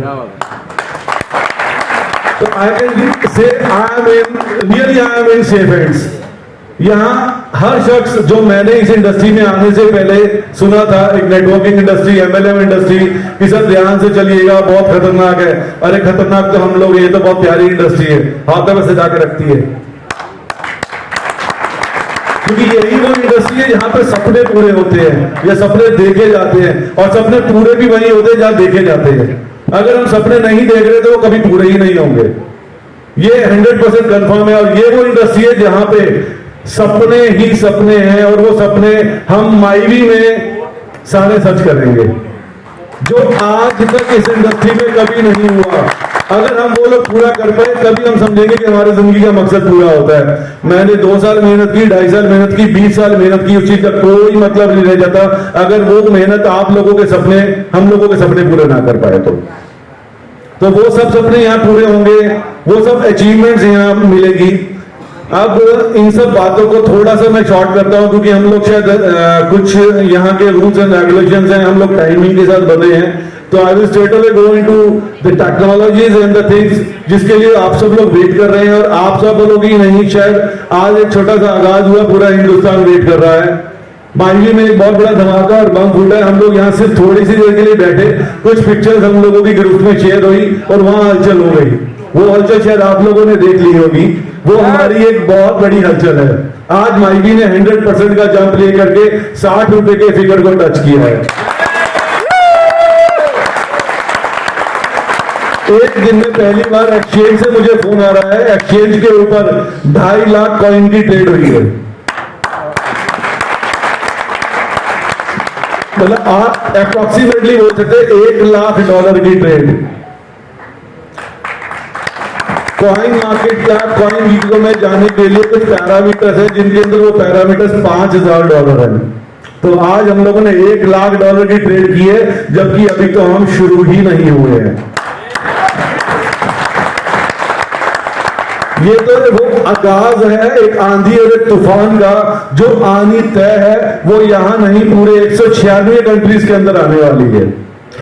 तो I can say I am in safe hands. यहाँ हर शख्स जो मैंने इस इंडस्ट्री में आने से पहले सुना था, एक नेटवर्किंग इंडस्ट्री, MLM इंडस्ट्री, कि सब ध्यान से चलिएगा, बहुत खतरनाक है। अरे खतरनाक तो हम लोग, ये तो बहुत प्यारी इंडस्ट्री है, हाथों में सजा के रखती है। क्योंकि यही वो इंडस्ट्री है जहां पर सपने पूरे होते हैं या सपने देखे जाते हैं, और सपने पूरे भी वही होते हैं जहां देखे जाते हैं। अगर हम सपने नहीं देख रहे तो वो कभी पूरे ही नहीं होंगे, ये 100% कंफर्म है। और ये वो इंडस्ट्री है जहां पे सपने ही सपने हैं, और वो सपने हम माईवी में सारे सच करेंगे, जो आज तक इस इंडस्ट्री में कभी नहीं हुआ। अगर हम वो लोग पूरा कर पाए तभी हम समझेंगे कि हमारी जिंदगी का मकसद पूरा होता है। मैंने 2 साल मेहनत की, 2.5 साल मेहनत की, 20 साल मेहनत की, उस चीज का कोई मतलब नहीं रह जाता अगर वो मेहनत आप लोगों के सपने, हम लोगों के सपने पूरे ना कर पाए तो वो सब सपने यहाँ पूरे होंगे, वो सब अचीवमेंट्स यहाँ मिलेगी। अब इन सब बातों को थोड़ा सा मैं शॉर्ट करता हूं, क्योंकि हम लोग शायद कुछ यहाँ के रूल्स एंड रेगुलेशंस हैं, हम लोग टाइमिंग के साथ बंधे हैं। तो I will straight away go into the technologies and the things जिसके लिए आप सब लोग वेट कर रहे हैं, और आप सब लोग ही नहीं, शायद आज एक छोटा सा आगाज हुआ, पूरा हिंदुस्तान वेट कर रहा है। माईवी में एक बहुत बड़ा धमाका और बम फूटा है, हम लोग यहाँ सिर्फ थोड़ी सी देर के लिए बैठे, कुछ पिक्चर्स हम लोगों की ग्रुप में शेयर हुई और वहां हलचल हो गई। वो हलचल शायद आप लोगों ने देख ली होगी, वो हमारी एक बहुत बड़ी हलचल है। आज माईवी ने 100% का जंप ले करके 60 रुपए के फिगर को टच किया है। एक दिन में पहली बार एक्सचेंज से मुझे फोन आ रहा है, एक्सचेंज के ऊपर 2.5 लाख कॉइन की ट्रेड हुई है। मतलब आप अप्रोक्सीमेटली बोल सकते हैं $1 लाख की trade. Coin market cap, coin video में जाने के लिए कुछ पैरामीटर्स है, जिनके अंदर वो पैरामीटर्स $5000 है। तो आज हम लोगों ने $1 लाख की ट्रेड की है, जबकि अभी तो हम शुरू ही नहीं हुए हैं। ये तो वो आगाज है एक आंधी और एक तूफान का, जो आनी तय है वो यहां नहीं, पूरे 196 कंट्रीज के अंदर आने वाली है।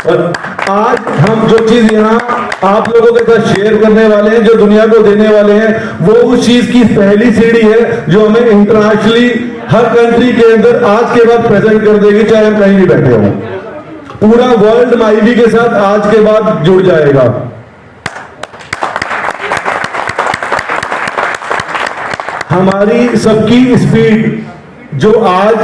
और आज हम जो चीज यहाँ आप लोगों के साथ शेयर करने वाले हैं, जो दुनिया को देने वाले हैं, वो उस चीज की पहली सीढ़ी है जो हमें इंटरनेशनली हर कंट्री के अंदर आज के बाद प्रेजेंट कर देगी, चाहे हम कहीं भी बैठे हों। पूरा वर्ल्ड माईवी के साथ आज के बाद जुड़ जाएगा। हमारी सबकी स्पीड जो आज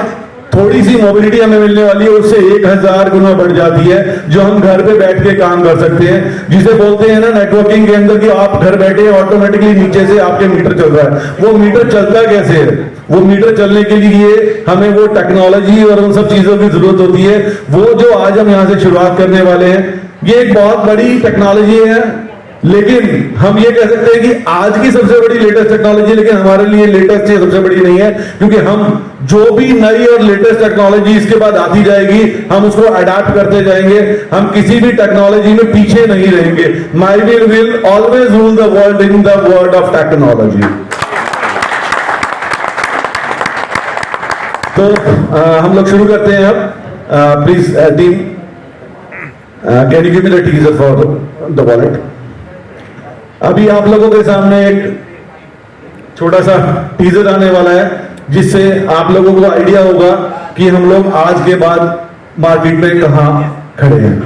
थोड़ी सी मोबिलिटी हमें मिलने वाली है, उससे 1000 गुना बढ़ जाती है, जो हम घर पे बैठ के काम कर सकते हैं। जिसे बोलते हैं ना नेटवर्किंग के अंदर कि आप घर बैठे ऑटोमेटिकली नीचे से आपके मीटर चल रहा है। वो मीटर चलता कैसे है? वो मीटर चलने के लिए हमें वो टेक्नोलॉजी और उन सब चीजों की जरूरत होती है। वो जो आज हम यहाँ से शुरुआत करने वाले हैं, ये एक बहुत बड़ी टेक्नोलॉजी है। लेकिन हम ये कह सकते हैं कि आज की सबसे बड़ी लेटेस्ट टेक्नोलॉजी, लेकिन हमारे लिए लेटेस्ट सबसे बड़ी नहीं है, क्योंकि हम जो भी नई और लेटेस्ट टेक्नोलॉजी इसके बाद आती जाएगी, हम उसको अडैप्ट करते जाएंगे। हम किसी भी टेक्नोलॉजी में पीछे नहीं रहेंगे। MyVee will always rule the world in the world of technology. तो हम लोग शुरू करते हैं अब। Please team, can you give me the teaser for the wallet. अभी आप लोगों के सामने एक छोटा सा टीजर आने वाला है, जिससे आप लोगों को आइडिया होगा कि हम लोग आज के बाद मार्केट में कहां खड़े हैं।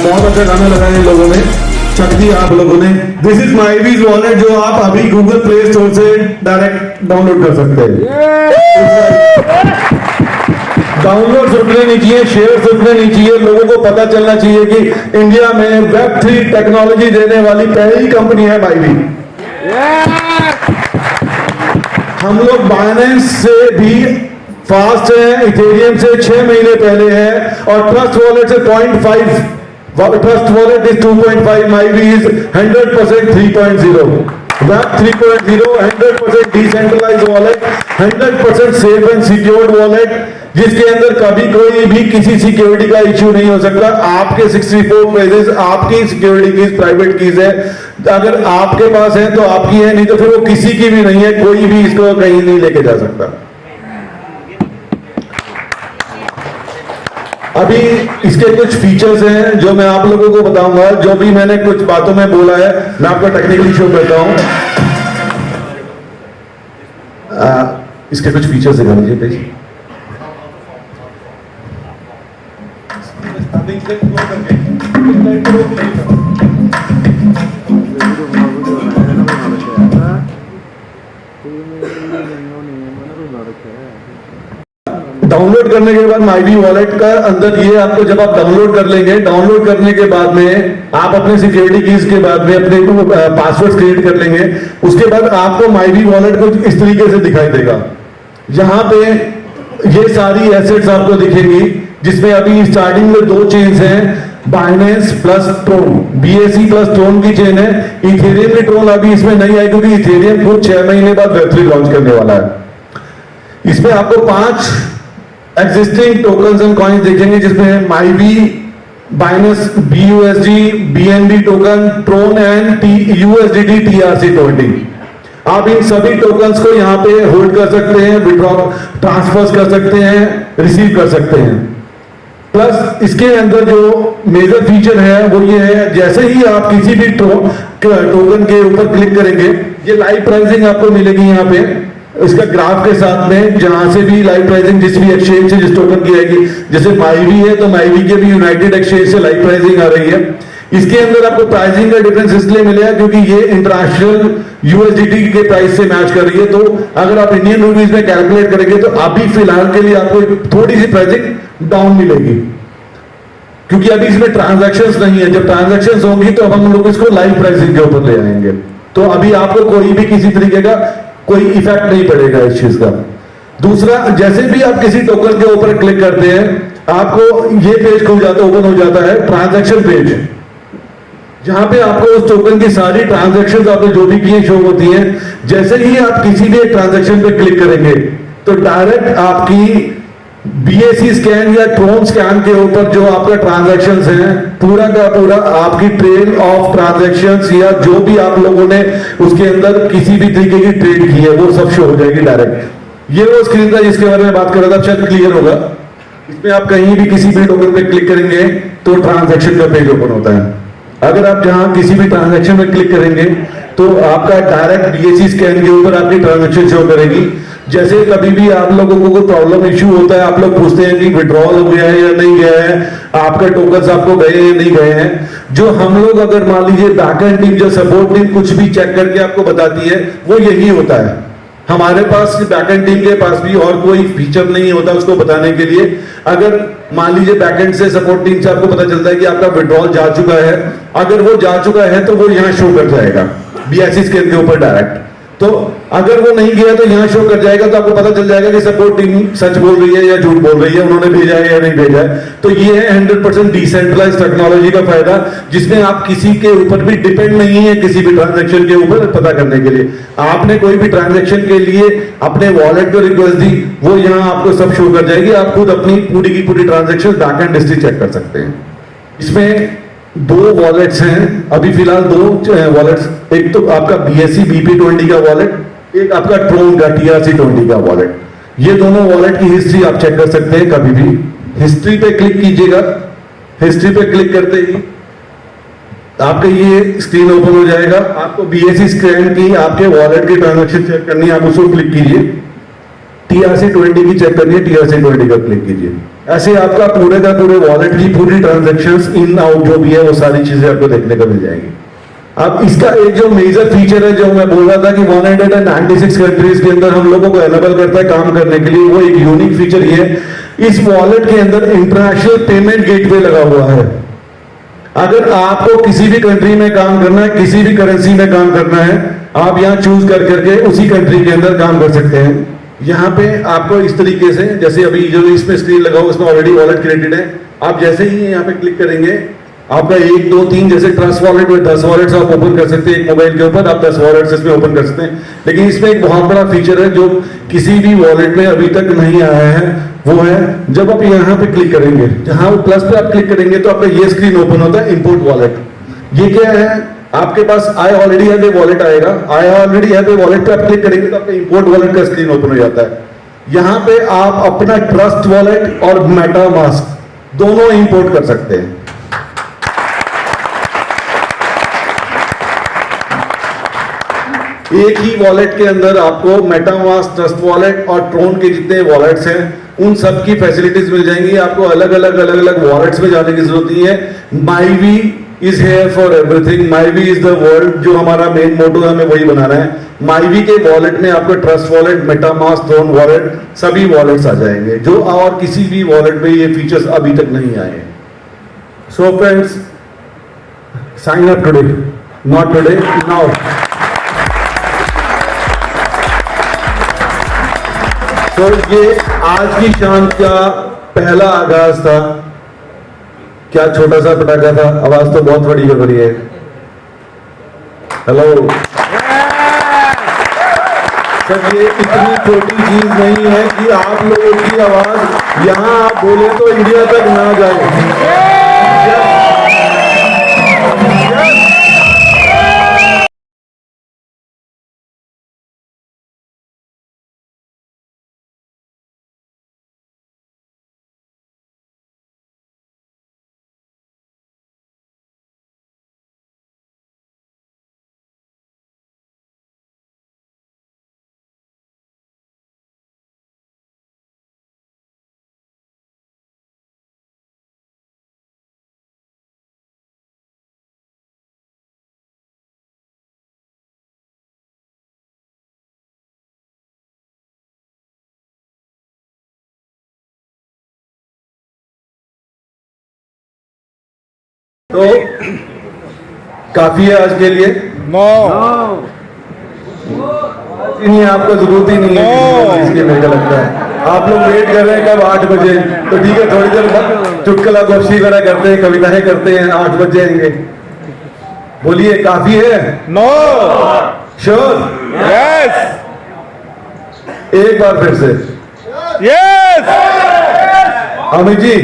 बहुत अच्छा गाना लगाया इन लोगों ने, चक दी आप लोगों ने। दिस इज माईवीज वॉलेट, जो आप अभी गूगल प्ले स्टोर से डायरेक्ट डाउनलोड कर सकते हैं। डाउनलोड रुकने नहीं चाहिए, शेयर रुकने नहीं चाहिए, लोगों को पता चलना चाहिए कि इंडिया में Web3 टेक्नोलॉजी देने वाली पहली कंपनी है माईवी। हम लोग बाइनेंस से भी फास्ट है, इथेरियम से 6 महीने पहले है, और ट्रस्ट वॉलेट से 0.5, Trust Wallet is 2.5, MyVee is 100% 3.0, web 3.0, 100% decentralised wallet, 100% safe and secured wallet, जिसके अंदर कभी कोई भी किसी सिक्योरिटी का इश्यू नहीं हो सकता। आपके 64 पेजेस आपकी सिक्योरिटी कीज, प्राइवेट कीज है, अगर आपके पास है तो आपकी है, नहीं तो फिर वो किसी की भी नहीं है, कोई भी इसको कहीं नहीं लेके जा सकता। अभी इसके कुछ फीचर्स हैं जो मैं आप लोगों को बताऊंगा, जो भी मैंने कुछ बातों में बोला है मैं आपको टेक्निकली शो करता हूं। इसके कुछ फीचर्स दिखा दीजिए प्लीज। डाउनलोड करने के बाद माईवी वॉलेट का अंदर ये आपको, जब आप डाउनलोड कर लेंगे, डाउनलोड करने के बाद में आप अपने सिक्योरिटी कीज के बाद में अपने पासवर्ड क्रिएट कर लेंगे। उसके बाद आपको माईवी वॉलेट कुछ इस तरीके से दिखाई देगा। यहाँ पे ये सारी एसेट्स आपको दिखेंगी, जिसमें अभी स्टार्टिंग में 2 चेन्स हैं, Binance plus Tron, BSC plus Tron की चेन है। इथेरियम की ट्रोन अभी इसमें नहीं आई, क्योंकि इथेरियम खुद 6 महीने बाद Web3 लॉन्च करने वाला है। इसमें आपको 5 एग्जिस्टिंग टोकन्स एंड कॉइन्स देखेंगे, जिसमें MyVee, Binance, BUSD, BNB token, Tron and USDT TRC20। आप इन सभी टोकन्स को यहाँ पे होल्ड कर सकते हैं, विड्रॉ, ट्रांसफर कर सकते हैं, रिसीव कर सकते हैं। प्लस इसके अंदर जो मेजर फीचर है वो ये है, जैसे ही आप किसी भी टोकन के ऊपर क्लिक करेंगे, ये लाइव प्राइसिंग आपको मिलेगी यहाँ पे इसका ग्राफ के साथ में, जहां से भी लाइव प्राइसिंग जिस भी एक्सचेंज से जिस टोकन की आएगी, जैसे माईवी है तो माईवी के भी यूनाइटेड एक्सचेंज से लाइव प्राइसिंग आ रही है। इसके अंदर आपको प्राइसिंग का डिफरेंस इसलिए मिलेगा क्योंकि ये इंटरनेशनल USDT के प्राइस से मैच कर रही है। तो अगर आप इंडियन रुपीज में कैलकुलेट करेंगे तो अभी फिलहाल के लिए आपको थोड़ी सी प्राइसिंग डाउन मिलेगी, क्योंकि अभी इसमें ट्रांजैक्शंस नहीं है। जब ट्रांजैक्शंस होंगी तो हम लोग इसको लाइव प्राइसिंग के ऊपर ले आएंगे, तो अभी आपको कोई भी किसी तरीके का कोई इफेक्ट नहीं पड़ेगा इस चीज का। दूसरा, जैसे भी आप किसी टोकन के ऊपर क्लिक करते हैं, आपको ये पेज खुल जाता, ओपन हो जाता है ट्रांजैक्शन पेज, जहां पे आपको उस टोकन की सारी ट्रांजैक्शंस आपने जो भी किए शो होती हैं। जैसे ही आप किसी भी ट्रांजैक्शन पे क्लिक करेंगे तो डायरेक्ट आपकी BSC स्कैन या ट्रोन स्कैन के ऊपर जो आपका ट्रांजैक्शंस हैं, पूरा का पूरा आपकी ट्रेल ऑफ ट्रांजैक्शंस या जो भी आप लोगों ने उसके अंदर किसी भी तरीके की ट्रेड की है वो सब शो हो जाएगी डायरेक्ट। ये वो स्क्रीन था जिसके बारे में बात कर रहा था, शायद क्लियर होगा। इसमें आप कहीं भी किसी भी टोकन पे क्लिक करेंगे तो ट्रांजैक्शन का पेज ओपन होता है। अगर आप जहां किसी भी ट्रांजैक्शन में क्लिक करेंगे तो आपका डायरेक्ट BSC स्कैन के ऊपर आपकी ट्रांजैक्शन शो करेगी। जैसे कभी भी आप लोगों को कोई प्रॉब्लम इश्यू होता है, आप लोग पूछते हैं कि विड्रॉल हो गया है या नहीं गया है, आपके टोकन्स आपको गए या नहीं गए हैं, जो हम लोग अगर मान लीजिए बैकएंड टीम, जो सपोर्ट टीम कुछ भी चेक करके आपको बताती है, वो यही होता है। हमारे पास बैकएंड टीम के पास भी और कोई फीचर नहीं होता उसको बताने के लिए। अगर मान लीजिए बैकएंड से, सपोर्ट टीम से आपको पता चलता है कि आपका विड्रॉल जा चुका है, अगर वो जा चुका है तो वो यहाँ शो कर जाएगा BSC स्कैन के ऊपर डायरेक्ट। तो अगर वो नहीं गया तो यहाँ शो कर जाएगा, तो आपको पता चल जाएगा कि सपोर्ट टीम सच बोल रही है या झूठ बोल रही है, उन्होंने भेजा है या नहीं भेजा है। तो ये है 100% डिसेंट्रलाइज टेक्नोलॉजी का फायदा, जिसमें आप किसी के ऊपर भी डिपेंड नहीं है किसी भी ट्रांजैक्शन के ऊपर पता करने के लिए। आपने कोई भी ट्रांजैक्शन के लिए अपने वॉलेट को रिक्वेस्ट दी, वो यहाँ आपको सब शो कर जाएगी। आप खुद अपनी पूरी की पूरी transaction back end history check कर सकते हैं। इसमें 2 वॉलेट्स हैं अभी फिलहाल, 2 वॉलेट्स, एक तो आपका BSC BP20 का वॉलेट, एक आपका ट्रोन का TRC20 का वॉलेट। ये दोनों वॉलेट की हिस्ट्री आप चेक कर सकते हैं कभी भी। हिस्ट्री पे क्लिक कीजिएगा, हिस्ट्री पे क्लिक करते ही आपका ये स्क्रीन ओपन हो जाएगा। आपको BSC स्कैन की आपके वॉलेट की ट्रांजैक्शन चेक करनी है, आप उसको क्लिक कीजिए। TRC20 की चेक करनी है, TRC20 का क्लिक कीजिए। ऐसे आपका पूरे का पूरे वॉलेट की पूरी ट्रांजैक्शंस इन आउट जो भी है वो सारी चीजें आपको देखने को मिल जाएंगी। अब इसका एक जो मेजर फीचर है जो मैं बोल रहा था कि 196 कंट्रीज के अंदर हम लोगों को एनेबल करता है काम करने के लिए, वो एक यूनिक फीचर ये है, इस वॉलेट के अंदर इंटरनेशनल पेमेंट गेटवे लगा हुआ है। अगर आपको किसी भी कंट्री में काम करना है, किसी भी करेंसी में काम करना है, आप यहाँ चूज कर करके उसी कंट्री के अंदर काम कर सकते हैं। यहाँ पे आपको इस तरीके से, जैसे अभी जो इसमें स्क्रीन लगा हुआ उसमें ऑलरेडी वॉलेट क्रिएटेड है, आप जैसे ही यहाँ पे क्लिक करेंगे आपका 1 2 3 जैसे ट्रस्ट वॉलेट में 10 वॉलेट्स आप ओपन कर सकते हैं। एक मोबाइल के ऊपर आप 10 वॉलेट्स इसमें ओपन कर सकते हैं। लेकिन इसमें एक बहुत बड़ा फीचर है जो किसी भी वॉलेट में अभी तक नहीं आया है, वो है जब आप यहाँ पे क्लिक करेंगे, जहां वो प्लस पे आप क्लिक करेंगे तो आपका ये स्क्रीन ओपन होता है, इंपोर्ट वॉलेट। ये क्या है, आपके पास I already have a wallet आएगा, I already have a wallet पे आप क्लिक करेंगे तो आपका इंपोर्ट वॉलेट का स्क्रीन ओपन हो जाता है। यहां पे आप अपना ट्रस्ट वॉलेट और मेटामास्क दोनों इंपोर्ट कर सकते हैं। एक ही वॉलेट के अंदर आपको मेटामास्क, ट्रस्ट वॉलेट और ट्रोन के जितने वॉलेट्स हैं उन सब की फैसिलिटीज मिल जाएंगी। आपको अलग अलग वॉलेट्स में जाने की जरूरत नहीं है। MyVee is here for everything, MyVee is the world, जो हमारा मेन मोटो है हमें वही बनाना है। माईवी के वॉलेट में आपको Trust Wallet, MetaMask, Tron wallet सभी वॉलेट्स आ जाएंगे, जो और किसी भी वॉलेट में ये फीचर्स अभी तक नहीं आए हैं। So friends, sign up today, not today, now. तो ये आज की शाम का पहला आगाज था। क्या छोटा सा पटाखा था, आवाज तो बहुत बड़ी हो रही है। हेलो सर, ये इतनी छोटी चीज नहीं है कि आप लोगों की आवाज यहां आप बोले तो इंडिया तक ना जाए। तो काफी है आज के लिए। नहीं, आपको जरूरत ही नहीं है इसलिए मेरे को लगता है आप लोग वेट कर रहे हैं कब 8 बजे, तो ठीक है थोड़ी देर बाद चुटकुला गोष्ठी वगैरह करते हैं, कविताएं करते हैं, 8 बजे आएंगे। बोलिए काफी है? नो, श्योर, यस, एक बार फिर से यस। अमित जी,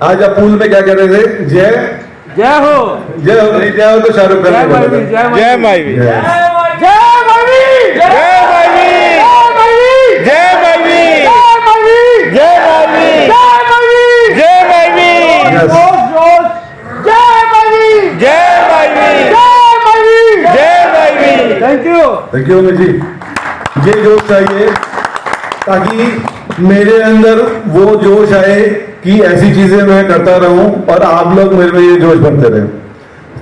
आज आप पूल में क्या कर रहे थे? जय जय हो, जय हो, नहीं जय हो तो शाहरुख खान ने बोला था। जय माईवी, Yes. जय माईवी, जय माईवी, जय माईवी, जय माईवी, जय माईवी, जय माईवी, Yes. जय माईवी, जय माईवी, जय माईवी, जय माईवी। Thank you Amit ji. ये जोश चाहिए ताकि मेरे अंदर वो जोश आए कि ऐसी चीजें मैं करता रहूं और आप लोग मेरे में ये जोश भरते रहे।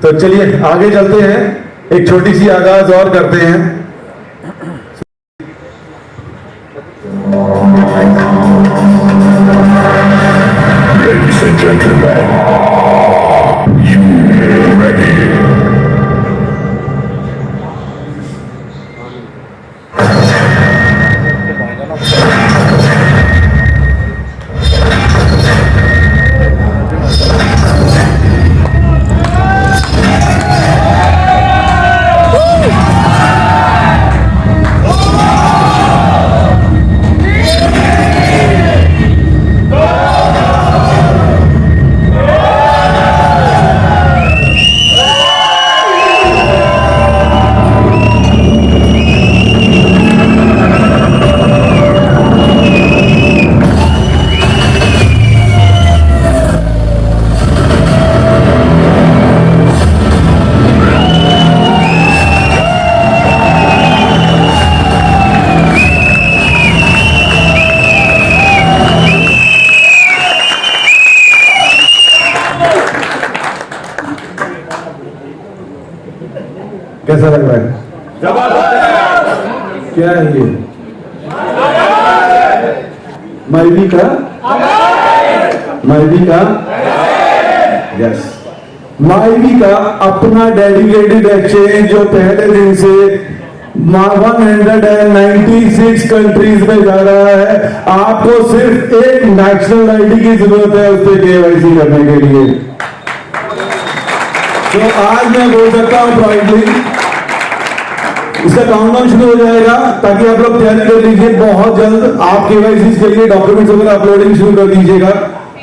तो चलिए आगे चलते हैं, एक छोटी सी आगाज और करते हैं। Ladies and gentlemen, you ready? कैसा लग रहा है? क्या है ये? माइवी का यस, माइवी का अपना डेडिकेटेड एक्सचेंज जो पहले दिन से 196 कंट्रीज में जा रहा है। आपको सिर्फ एक नेशनल आईडी की जरूरत है उस पर केवाईसी करने के लिए। तो आज मैं बोल सकता हूं प्राउडली, इसका काउंटडाउन शुरू हो जाएगा ताकि आप लोग तैयारी कर लीजिए। बहुत जल्द आप केवाईसी के लिए डॉक्यूमेंट्स वगैरह अपलोडिंग शुरू कर दीजिएगा।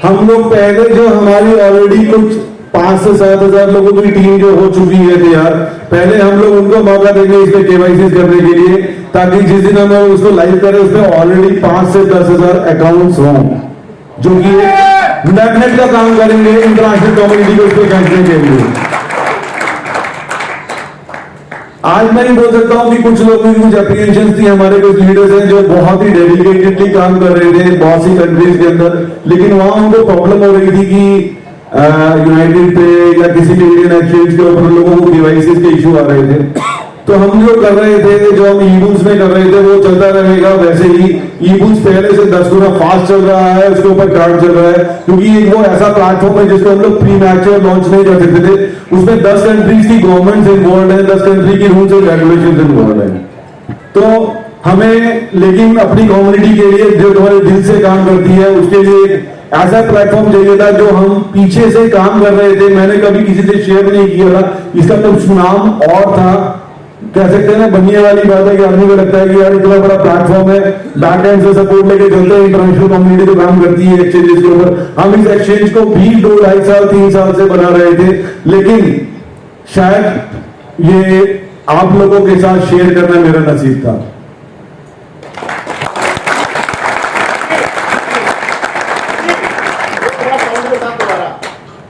हम लोग पहले जो हमारी ऑलरेडी कुछ 5 से 7 हजार लोगों की टीम जो हो चुकी है तैयार, पहले हम लोग उनको मौका देंगे इसमें केवाईसी करने के लिए, ताकि जिस दिन हम लोग उसको लाइव करें उसमें ऑलरेडी 5 से 10 हजार अकाउंट्स हों, जो कि मैग्नेट का काम करेंगे इंटरनेशनल कम्युनिटी को उसको खींचने के लिए। आज मैं नहीं बोल सकता हूं कि कुछ लोगों की कुछ एप्रीहेंशन थी, हमारे कुछ लीडर्स हैं जो बहुत ही डेडिकेटेडली काम कर रहे थे बहुत सी कंट्रीज के अंदर, लेकिन वहां उनको प्रॉब्लम हो रही थी कि यूनाइटेड पे या किसी भी इंडियन एक्सचेंज के ऊपर लोगों को केवाईसी के इशू आ रहे थे। तो हम जो कर रहे थे, जो हम ई-बुक्स में कर रहे थे, वो चलता रहेगा वैसे ही। ई-बुक्स पहले से 10 गुना फास्ट चल रहा है, उसके ऊपर कार्ड चल रहा है, क्योंकि एक वो ऐसा प्लेटफॉर्म है जिसको हम लोग प्री मैच्योर लॉन्च नहीं कर सकते थे। उसमें 10 कंट्रीज की गवर्नमेंट इन्वॉल्व है, 10 कंट्री की रूल्स एंड रेगुलेशन इन्वॉल्व है। तो हमें लेकिन अपनी कम्युनिटी के लिए जो हमारे दिल से काम करती है उसके लिए ऐसा प्लेटफॉर्म चाहिए था जो हम पीछे से काम कर रहे थे। मैंने कभी किसी से शेयर नहीं किया था, इसका कुछ नाम और था, कह सकते हैं ना, बनने वाली बात है कि आदमी को लगता है कि यार इतना बड़ा प्लेटफॉर्म है, बैक एंड से सपोर्ट लेके चलते हैं, इंटरनेशनल कम्युनिटी तो काम करती है एक्सचेंजेस के ऊपर। हम इस एक्सचेंज को भी 2-2.5 साल 3 साल से बना रहे थे, लेकिन शायद ये आप लोगों के साथ शेयर करना मेरा नसीब था।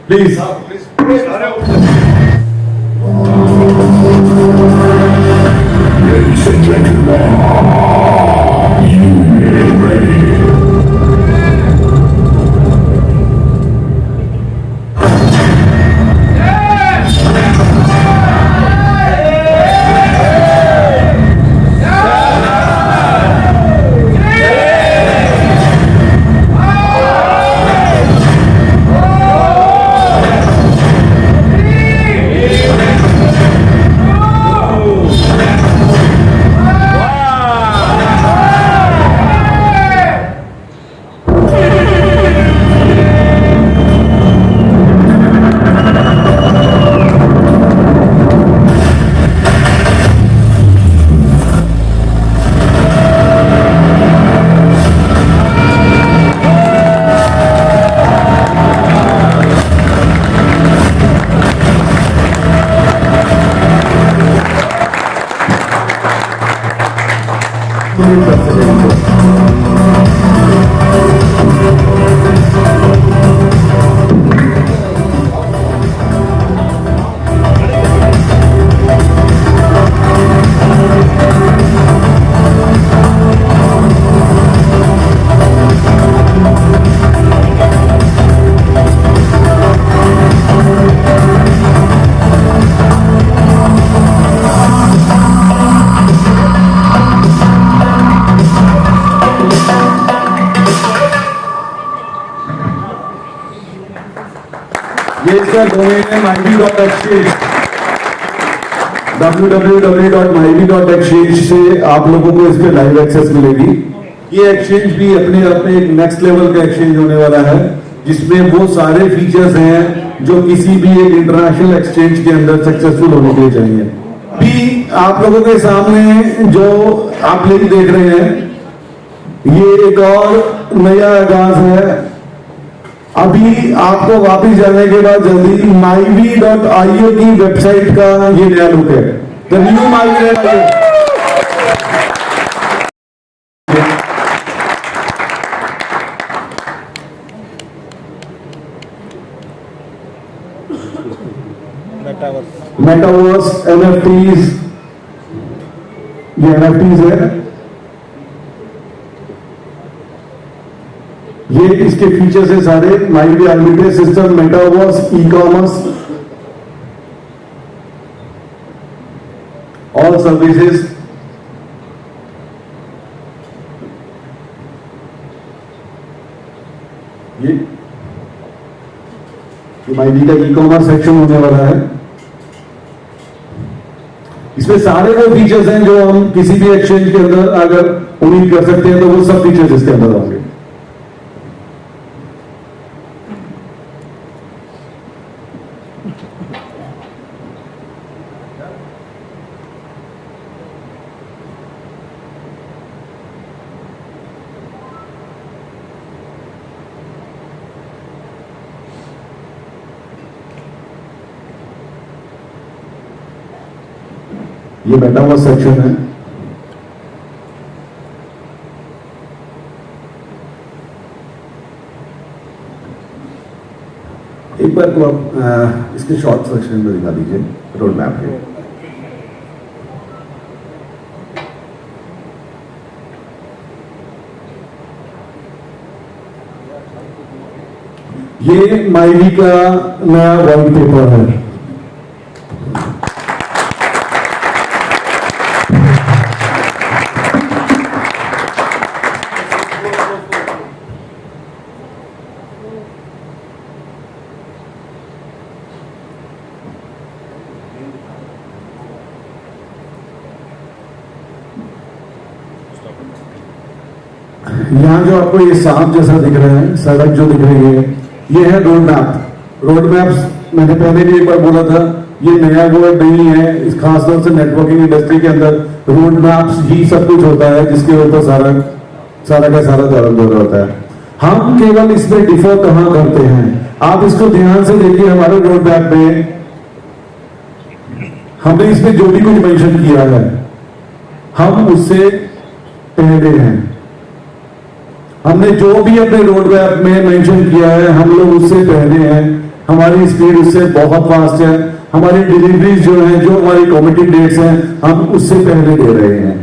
Please Ladies and gentlemen, you get ready. ये इसका डोमेन है myvi.exchange, www.myvi.exchange से आप लोगों को इस पे लाइव एक्सेस मिलेगी। ये एक्सचेंज भी अपने अपने एक नेक्स्ट लेवल का एक्सचेंज होने वाला है, जिसमें वो सारे फीचर्स हैं जो किसी भी एक इंटरनेशनल एक्सचेंज के अंदर सक्सेसफुल होने के लिए चाहिए। भी आप लोगों के सामने जो आप लोग देख रहे हैं, ये एक और नया आगाज है। अभी आपको वापस जाने के बाद जल्दी myvi.io की वेबसाइट का ये नया लुक है, the new myvi.io। Metaverse, NFTs, ये NFTs है। ये इसके फीचर्स है सारे, myvi arbitrage system, metaverse, e-commerce. all services. ये माईवी का ई-कॉमर्स सेक्शन होने वाला है। इसमें सारे वो फीचर्स हैं जो हम किसी भी एक्सचेंज के अंदर अगर उम्मीद कर सकते हैं, तो वो सब फीचर्स इसके अंदर होंगे। ये मेटावर्स सेक्शन है। एक बार तो आप इसके शॉर्ट सेक्शन में दिखा दीजिए रोड मैप के। ये माईवी का नया व्हाइट पेपर है। यहाँ जो आपको ये सांप जैसा दिख रहा है, सड़क जो दिख रही है, ये है रोड मैप। रोड मैप्स मैंने पहले भी एक बार बोला था, ये नया वर्ड नहीं है। इस खासतौर से नेटवर्किंग इंडस्ट्री के अंदर रोड मैप्स ही सब कुछ होता है, जिसके ऊपर सारा का सारा दौर होता है। हम केवल इसमें डिफर कहाँ करते हैं, आप इसको ध्यान से देखिए। हमारे रोड मैप में हमने इसमें जो भी कुछ मेंशन किया है, हम उससे पहले हैं। हमने जो भी अपने रोड मैप में मेंशन किया है, हम लोग उससे पहले हैं। हमारी स्पीड उससे बहुत फास्ट है। हमारी डिलीवरीज जो है, जो हमारी कमिटेड डेट्स हैं, हम उससे पहले दे रहे हैं।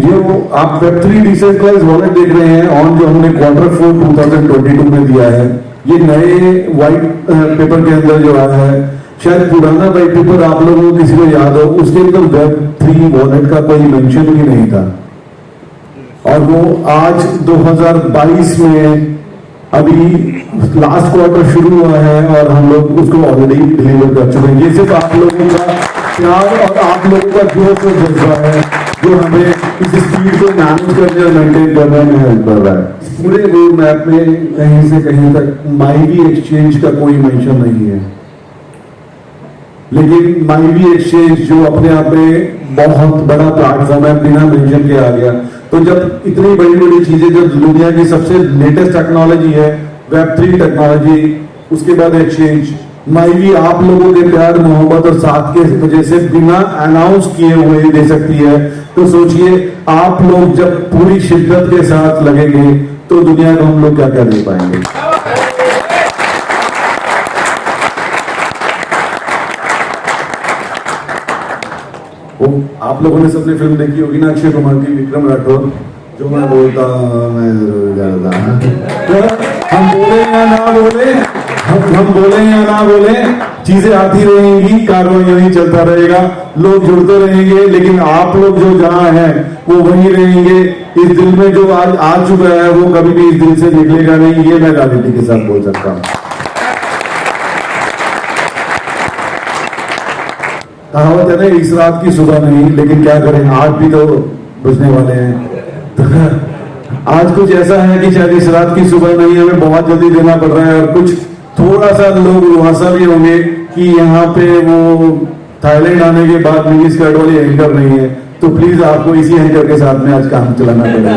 ये वो आप Web3 डिसेंट्रलाइज्ड वॉलेट देख रहे हैं ऑन, जो हमने Q4 2022 में दिया है। ये नए व्हाइट पेपर के अंदर जो आया है, शायद पुराना व्हाइट पेपर आप लोगों को किसी को याद हो, उसके अंदर Web3 वॉलेट का कोई मेंशन भी नहीं था। और वो आज 2022 में अभी लास्ट क्वार्टर शुरू हुआ है और हम लोग उसको ऑलरेडी डिलीवर कर चुके हैं। ये सिर्फ आप लोगों का प्यार और आप लोगों का जोश और जज्बा है जो हमें इस स्पीड को मैनेज करने और मेंटेन करने में हेल्प कर रहा है। इस पूरे रोड मैप में कहीं से कहीं तक माईवी एक्सचेंज का कोई मेंशन नहीं है, लेकिन माईवी एक्सचेंज जो अपने आप में बहुत बड़ा प्लेटफॉर्म है, बिना मेंशन के आ गया। तो जब इतनी बड़ी बड़ी चीजें, जो दुनिया की सबसे लेटेस्ट टेक्नोलॉजी है, Web3 टेक्नोलॉजी, उसके बाद एक्सचेंज, माईवी आप लोगों के प्यार मोहब्बत और साथ के वजह से बिना अनाउंस किए हुए दे सकती है। तो सोचिए, आप लोग जब पूरी शिद्दत के साथ लगेंगे तो दुनिया को हम लोग क्या क्या दे पाएंगे। वो आप लोगों ने सबने फिल्म देखी होगी ना, अक्षय कुमार की, विक्रम राठौर, जो मैं बोलता मैं जरूर करता। हम बोले या ना बोले, हम बोले या ना बोले, चीजें आती रहेंगी, कार्रवाई यही चलता रहेगा, लोग जुड़ते रहेंगे, लेकिन आप लोग जो जहां हैं वो वहीं रहेंगे। इस दिल में जो आज आ चुका है वो कभी भी इस दिल से निकलेगा नहीं, ये मैं गारंटी के साथ बोल सकता हूं। कहावत है ना, इस रात की सुबह नहीं, लेकिन क्या करें, आज भी तो बुझने वाले हैं। आज कुछ ऐसा है कि शायद इस रात की सुबह नहीं, हमें बहुत जल्दी देना पड़ रहा है। और कुछ थोड़ा सा लोग रुआसा भी होंगे कि यहाँ पे वो थाईलैंड आने के बाद मिनी स्कर्ट वाली एंकर नहीं है, तो प्लीज आपको इसी एंकर के साथ में आज काम चलाना पड़ेगा।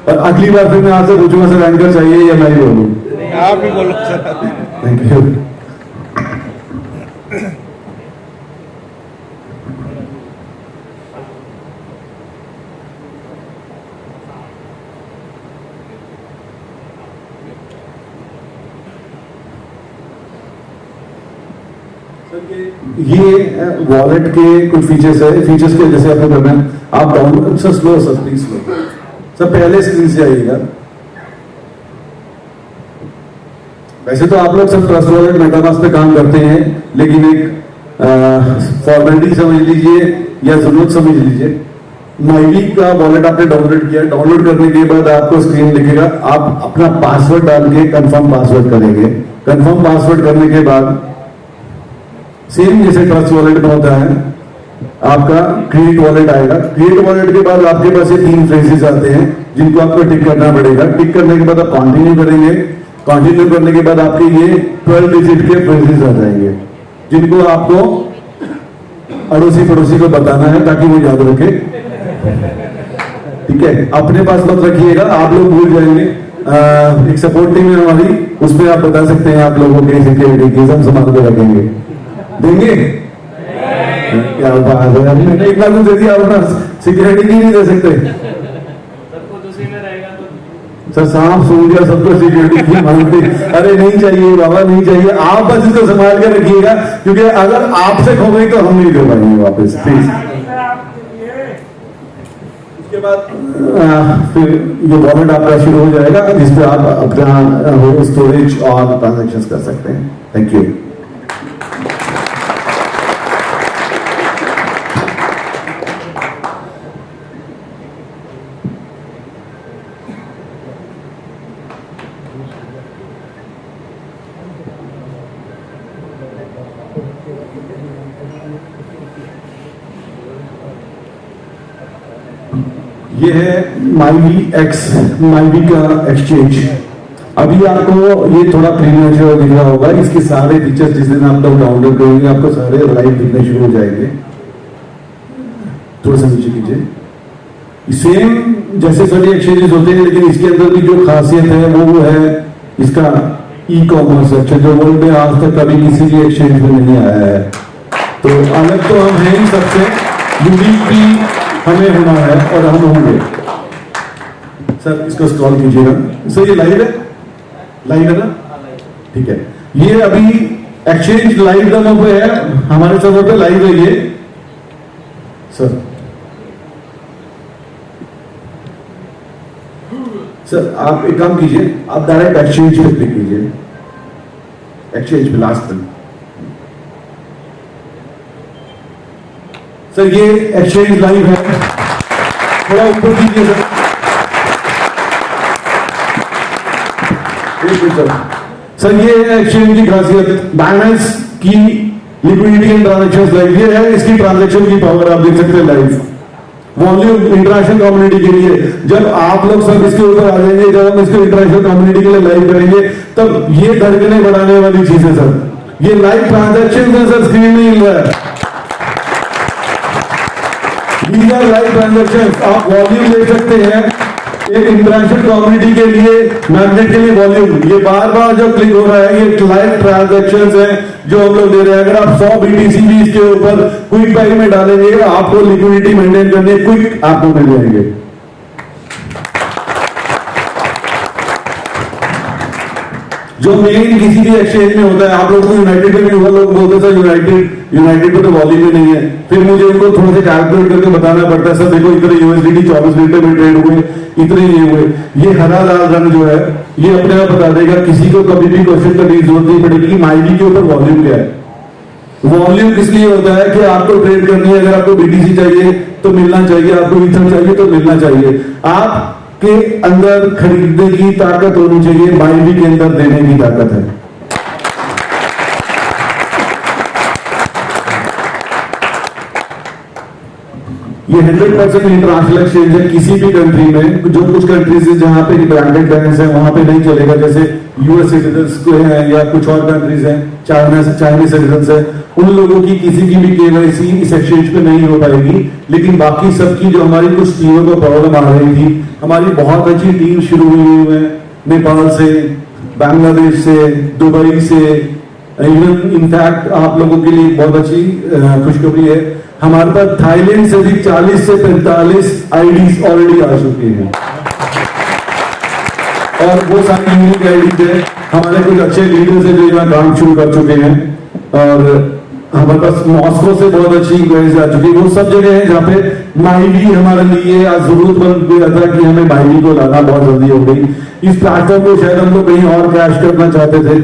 और अगली बार फिर मैं आपसे पूछूंगा, सर एंकर चाहिए या मैं ही बोलूं? आप ही बोलो सर। Thank you. ये वॉलेट के कुछ फीचर्स है। फीचर्स के जैसे आपको करना है, आप download, sir slow, sir please slow. सब पहले स्क्रीन से आइएगा। वैसे तो आप लोग सब ट्रस्ट वॉलेट मेटामास्क पे काम करते हैं, लेकिन एक फॉर्मेलिटी समझ लीजिए या जरूरत समझ लीजिए। माईवी का वॉलेट आपने डाउनलोड किया, डाउनलोड करने के बाद आपको स्क्रीन दिखेगा, आप अपना पासवर्ड डाल के कंफर्म पासवर्ड करेंगे। कंफर्म पासवर्ड करने के बाद सेम जैसे ट्रस्ट वॉलेट में होता है, आपका क्रिएट वॉलेट आएगा। क्रिएट वॉलेट के बाद आपके पास ये 3 फ्रेजेस आते हैं जिनको आपको टिक करना पड़ेगा। टिक करने के बाद आप कंटिन्यू करेंगे। कंटिन्यू करने के बाद आपके ये 12 डिजिट के फ्रेजेस आ जाएंगे, जिनको आपको अड़ोसी पड़ोसी को बताना है ताकि वो याद रखे। ठीक है, अपने पास मत रखिएगा, आप लोग भूल जाएंगे। एक सपोर्ट टीम है हमारी, उसमें आप बता सकते हैं आप लोगों के सिक्योरिटी की हम संभाल के रखेंगे। देंगे क्या बात है, हमने इतना कुछ दे दिया, अपना सिक्योरिटी की नहीं दे सकते। सर सांप सूंघ गया सबको सिक्योरिटी की मांगते, अरे नहीं चाहिए बाबा, नहीं चाहिए। आप बस इसको संभाल के रखिएगा, क्योंकि अगर आपसे खो गई तो हम नहीं दे पाएंगे वापस, प्लीज। उसके बाद फिर ये वॉलेट आपका शुरू हो जाएगा, जिसपे आप अपना स्टोरेज और ट्रांजेक्शन कर सकते हैं। Thank you. ये है माईवी एक्स, माईवी का एक्सचेंज। अभी आपको ये थोड़ा प्रीमियर दिख रहा होगा, इसके सारे फीचर्स जिस दिन आप लोग डाउनलोड करेंगे आपको सारे लाइव दिखने शुरू हो जाएंगे। थोड़ा सा नीचे कीजिए। सेम जैसे सभी एक्सचेंजेस होते हैं, लेकिन इसके अंदर की जो खासियत है वो है इसका ई कॉमर्स सेक्शन, जो वर्ल्ड में आज तक कभी किसी भी एक्सचेंज में नहीं आया है। तो अलग तो हम हैं ही सबसे, यूनिक भी हमें होना है और हम होंगे। सर इसको स्क्रॉल कीजिएगा। सर ये लाइव है, लाइव है ना? ठीक है, ये अभी एक्सचेंज लाइव डेमो पे है, हमारे सर्वर पे लाइव है ये। सर आप एक काम कीजिए, आप डायरेक्ट एक्सचेंज पे क्लिक कीजिए, एक्सचेंज पे लास्ट में। सर ये एक्सचेंज लाइव है, थोड़ा ऊपर कीजिए सर। सर ये है एक्सचेंज की खासियत, बाइनेंस की लिक्विडिटी एंड ट्रांजैक्शंस लाइव। ये है इसकी ट्रांजैक्शन की पावर, आप देख सकते हैं लाइव। वॉल्यूम इंटरनेशनल कम्युनिटी के लिए, जब आप लोग सब इसके ऊपर आ जाएंगे, जब हम इसको इंटरनेशनल कम्युनिटी के लिए लाइव करेंगे, तब ये धड़कने बढ़ाने वाली चीज है सर। ये लाइव ट्रांजैक्शन है सर, स्क्रीन नहीं हिल रहा है। लाइव ट्रांजैक्शन आप वॉल्यूम ले सकते हैं। एक इंटरनेशनल कम्युनिटी के लिए, मैग्नेट के लिए वॉल्यूम, ये बार बार जो क्लिक हो रहा है, ये लाइव ट्रांजैक्शंस हैं जो हम लोग दे रहे हैं। अगर आप 100 BTC भी इसके ऊपर क्विक बाई में डालेंगे, आपको लिक्विडिटी मेंटेन करने क्विक आपको मिल जाएंगे। जो मेन किसी भी एक्सचेंज में होता है, आप लोग को यूनाइटेड में भी होगा, लोग बोलते हैं सर यूनाइटेड पे तो वॉल्यूम ही नहीं है। फिर मुझे उनको थोड़ा सा कैलकुलेट करके बताना पड़ता है, सर देखो इतने USDT 24 घंटे में ट्रेड हुए, इतने ये हुए। ये हरा लाल रंग जो है ये अपने आप बता देगा, किसी को कभी भी क्वेश्चन करने की जरूरत नहीं पड़ेगी माईवी के ऊपर वॉल्यूम क्या है। वॉल्यूम किस लिए होता है कि आपको ट्रेड करनी है, अगर आपको BTC चाहिए तो मिलना चाहिए, आपको ईथर चाहिए तो मिलना चाहिए। आप के अंदर खरीदने की ताकत होनी चाहिए, माईवी के अंदर देने की ताकत है। ये 100% इंटरनेशनल एक्सचेंज है। किसी भी कंट्री में, जो कुछ कंट्रीज है जहां पे ब्रांडेड बैंक्स है वहां पे नहीं चलेगा, जैसे US सिटीजन्स को है या कुछ और कंट्रीज हैं, चाइनीज सिटीजन्स है, उन लोगों की किसी की भी KYC इस एक्सचेंज पे नहीं हो पाएगी। लेकिन बाकी सबकी, जो हमारी कुछ टीमों को प्रॉब्लम आ रही थी, हमारी बहुत अच्छी टीम शुरू हुई है नेपाल से, बांग्लादेश से, दुबई से, इवन इनफैक्ट आप लोगों के लिए बहुत अच्छी खुशखबरी है, हमारे पास थाईलैंड से भी 40 से 45 IDs ऑलरेडी आ चुकी हैं। और वो सारी यूनिक IDs है। हमारे कुछ अच्छे लीडर्स हैं जो यहाँ काम शुरू कर चुके हैं, और हमारे पास मॉस्को से बहुत अच्छी इंक्वायरीज आ चुकी है। वो सब जगह है जहाँ पे माईवी हमारे लिए आज जरूरत बन गया था कि हमें माईवी को लाना बहुत जल्दी हो गई। इस प्लेटफॉर्म को शायद हम लोग कहीं और क्रैश करना चाहते थे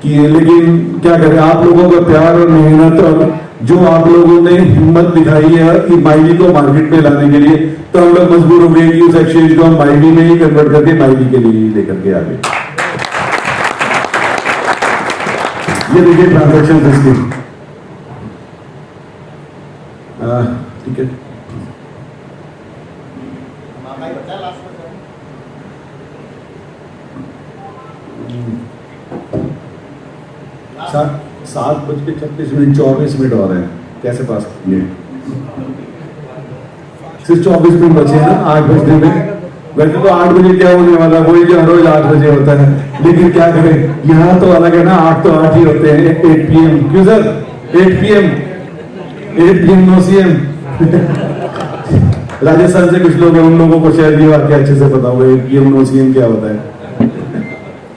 कि, लेकिन क्या करें, आप लोगों का प्यार और मेहनत और जो आप लोगों ने हिम्मत दिखाई है कि माईवी को मार्केट में लाने के लिए, तो हम लोग मजबूर हो गए कि उस एक्सचेंज को हम माईवी में ही कन्वर्ट करके माईवी के लिए ही लेकर के आ गए। ये देखिए ट्रांजैक्शन हिस्ट्री, ठीक है। सात बज के 36 मिनट 24 मिनट और है, कैसे पास किए? सिर्फ 24 मिनट बचे हैं ना 8 बजने में। वैसे तो 8 बजे क्या होने वाला, वही जो हर रोज 8 बजे होता है, लेकिन क्या करें, यहाँ तो अलग है ना, 8 तो 8 ही होते हैं। 8 PM क्यों sir? 8 PM no CM। Rajasthan से कुछ लोग हैं, उन लोगों को शायद ये वाक्य अच्छे से पता होगा 8 PM नो CM क्या होता है।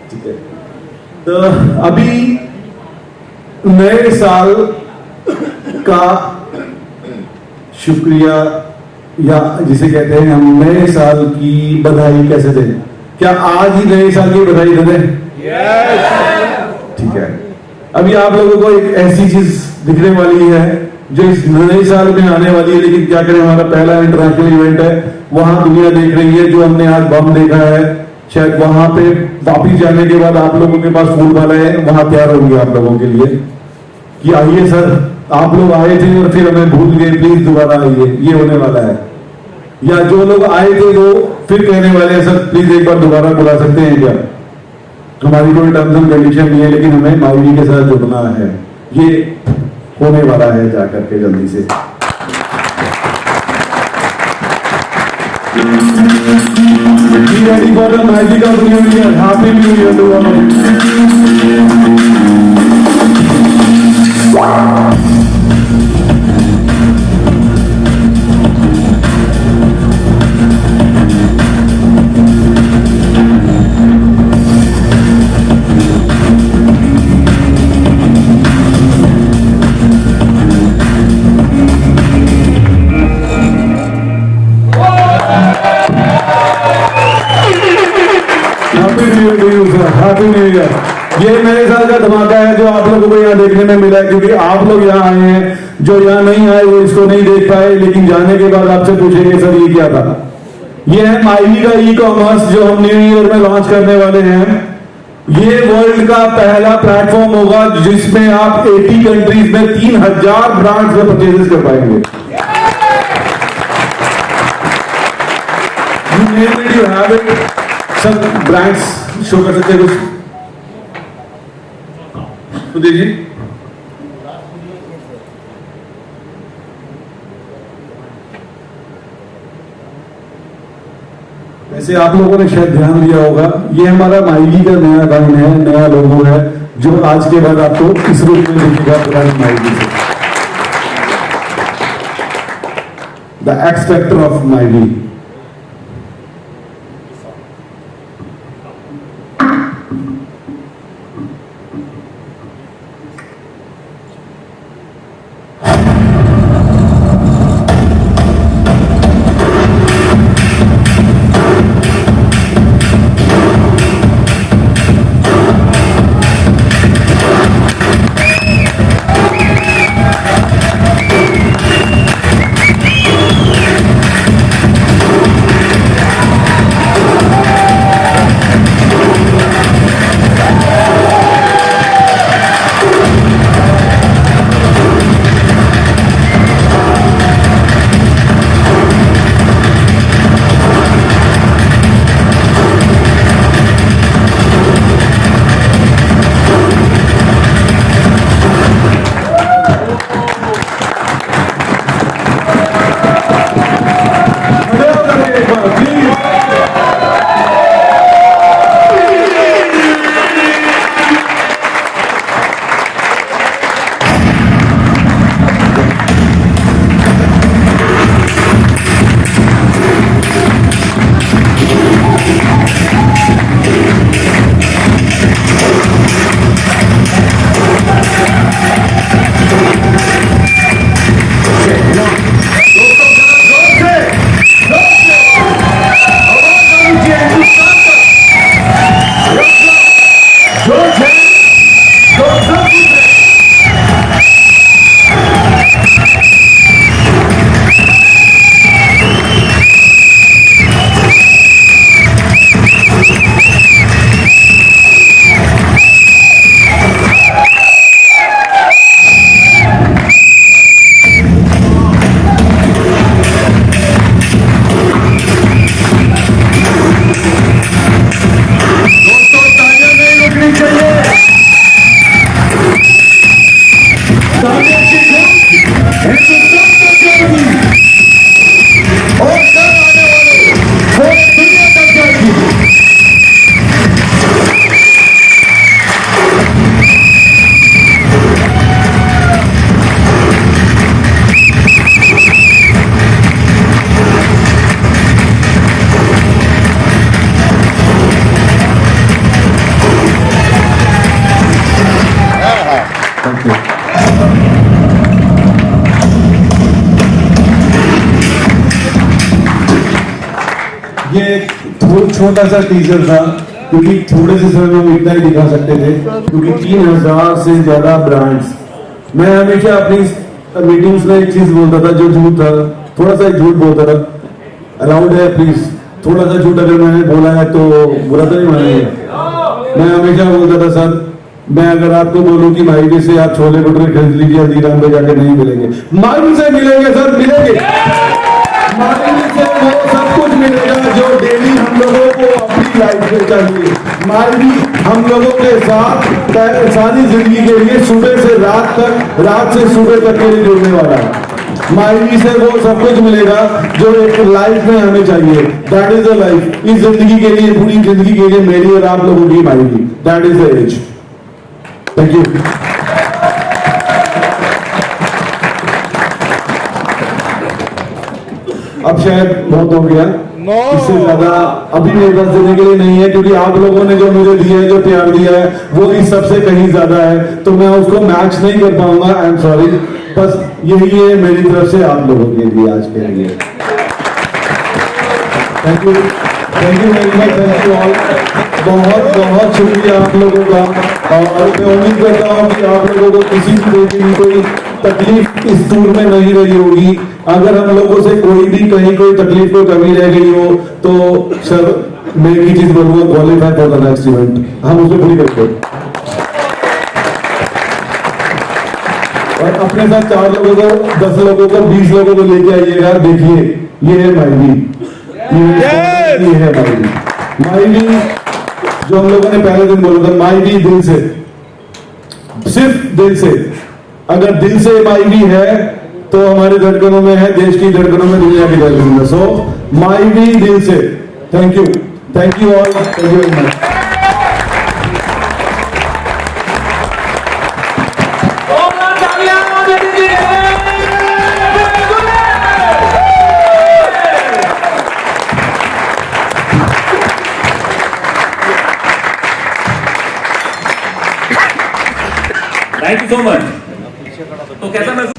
ठीक है, तो अभी नए साल का शुक्रिया, या जिसे कहते हैं हम नए साल की बधाई कैसे दें? क्या आज ही नए साल की बधाई दे दें? ठीक है, अभी आप लोगों को एक ऐसी चीज दिखने वाली है जो इस नए साल में आने वाली है, लेकिन क्या करें, हमारा पहला इंटरनेशनल इवेंट है, वहां दुनिया देख रही है। जो हमने आज बम देखा है, शायद वहां पे वापिस जाने के बाद आप लोगों के पास फूल वाला है, वहां तैयार होंगे आप लोगों के लिए कि आइए सर, आप लोग आए थे और फिर हमें भूल गए, प्लीज दोबारा आइए, ये होने वाला है। या जो लोग आए थे वो फिर कहने वाले हैं सर प्लीज एक बार दोबारा बुला सकते हैं क्या? हमारी कोई टर्म्स एंड कंडीशन नहीं है, लेकिन हमें माईवी के साथ जुड़ना है। ये होने वाला है जाकर के जल्दी से। Be ready for the magic of New Year. Happy New Year to all of you. Happy new year. ये नए साल का धमाका है जो आप लोगों को यहाँ देखने में मिला है, क्योंकि आप लोग यहाँ आए हैं, जो यहाँ नहीं आए वो इसको नहीं देख पाए, लेकिन जाने के बाद आपसे पूछेंगे सर ये क्या था। ये है माईवी का ई-कॉमर्स जो हम न्यू ईयर में लॉन्च करने वाले हैं। ये वर्ल्ड का पहला प्लेटफॉर्म होगा जिसमें आप 80 कंट्रीज में 3000 ब्रांड्स में परचेजेस कर पाएंगे। You have it. सब ब्रांड्स शो कर सकते हैं कुछ तो दीजिए। वैसे आप लोगों ने शायद ध्यान दिया होगा, ये हमारा माईवी का नया गाउन है, नया लोगो है, जो आज के बाद आपको इस रूप में दिखेगा पुरानी माईवी से। The X factor of MyVee. Thank you. ये छोटा सा टीजर था, क्योंकि थोड़े से समय में हम इतना ही दिखा सकते थे, क्योंकि 3000 से ज्यादा ब्रांड्स। मैं हमेशा अपनी मीटिंग्स में एक चीज बोलता था, जो झूठ था, थोड़ा सा झूठ बोलता था, अलाउड है प्लीज, थोड़ा सा झूठ अगर मैंने बोला है तो बुरा तो नहीं मानेंगे। मैं हमेशा बोलता था सर, मैं अगर आपको बोलूं कि माइवी से आप छोले भटूरे खरीद लीजिए, हल्दीराम पे जाके नहीं मिलेंगे, माइवी से मिलेंगे सर, मिलेंगे। माइवी से वो सब कुछ मिलेगा जो डेली हम लोगों को अपनी लाइफ में चाहिए। माइवी हम लोगों के साथ सारी जिंदगी के लिए, सुबह से रात तक, रात से सुबह तक के लिए जुड़ने वाला है। माइवी से वो सब कुछ मिलेगा जो एक लाइफ में हमें चाहिए। That is the life. इस जिंदगी के लिए, पूरी जिंदगी के लिए मेरी और आप लोगों की MyVee, that is the edge. Thank you. अब शायद बहुत हो गया, इससे ज्यादा अभी मेरे पास देने के लिए नहीं है, क्योंकि आप लोगों ने जो मुझे दिया है, जो प्यार दिया है, वो इस सबसे कहीं ज्यादा है, तो मैं उसको मैच नहीं कर पाऊंगा। I am sorry. बस यही है मेरी तरफ से आप लोगों के लिए आज के लिए। Thank you very much, thank you all. बहुत बहुत शुक्रिया आप लोगों का, और मैं उम्मीद करता हूँ कि आप लोगों को किसी भी तरीके की कोई तकलीफ इस टूर में नहीं रही होगी। अगर हम लोगों से कोई भी कहीं कोई तकलीफ, कोई कमी रह गई हो, तो सर मैं एक ही चीज बोलूंगा, qualify for the next event, हम उसे पूरी करते हैं। और अपने साथ 4 लोगों को, 10 लोगों को, 20 लोगों को लेके आइएगा। देखिए ये है माइवी, ये है माइवी। माइवी जो हम लोगों ने पहले दिन बोला था, माइवी दिल से, सिर्फ दिल से। अगर दिल से माइवी है तो हमारे धड़कनों में है, देश की धड़कनों में, दुनिया की धड़कनों में। सो माइवी दिल से। Thank you all, thank you very much. Thank you so much. तो कैसा महसूस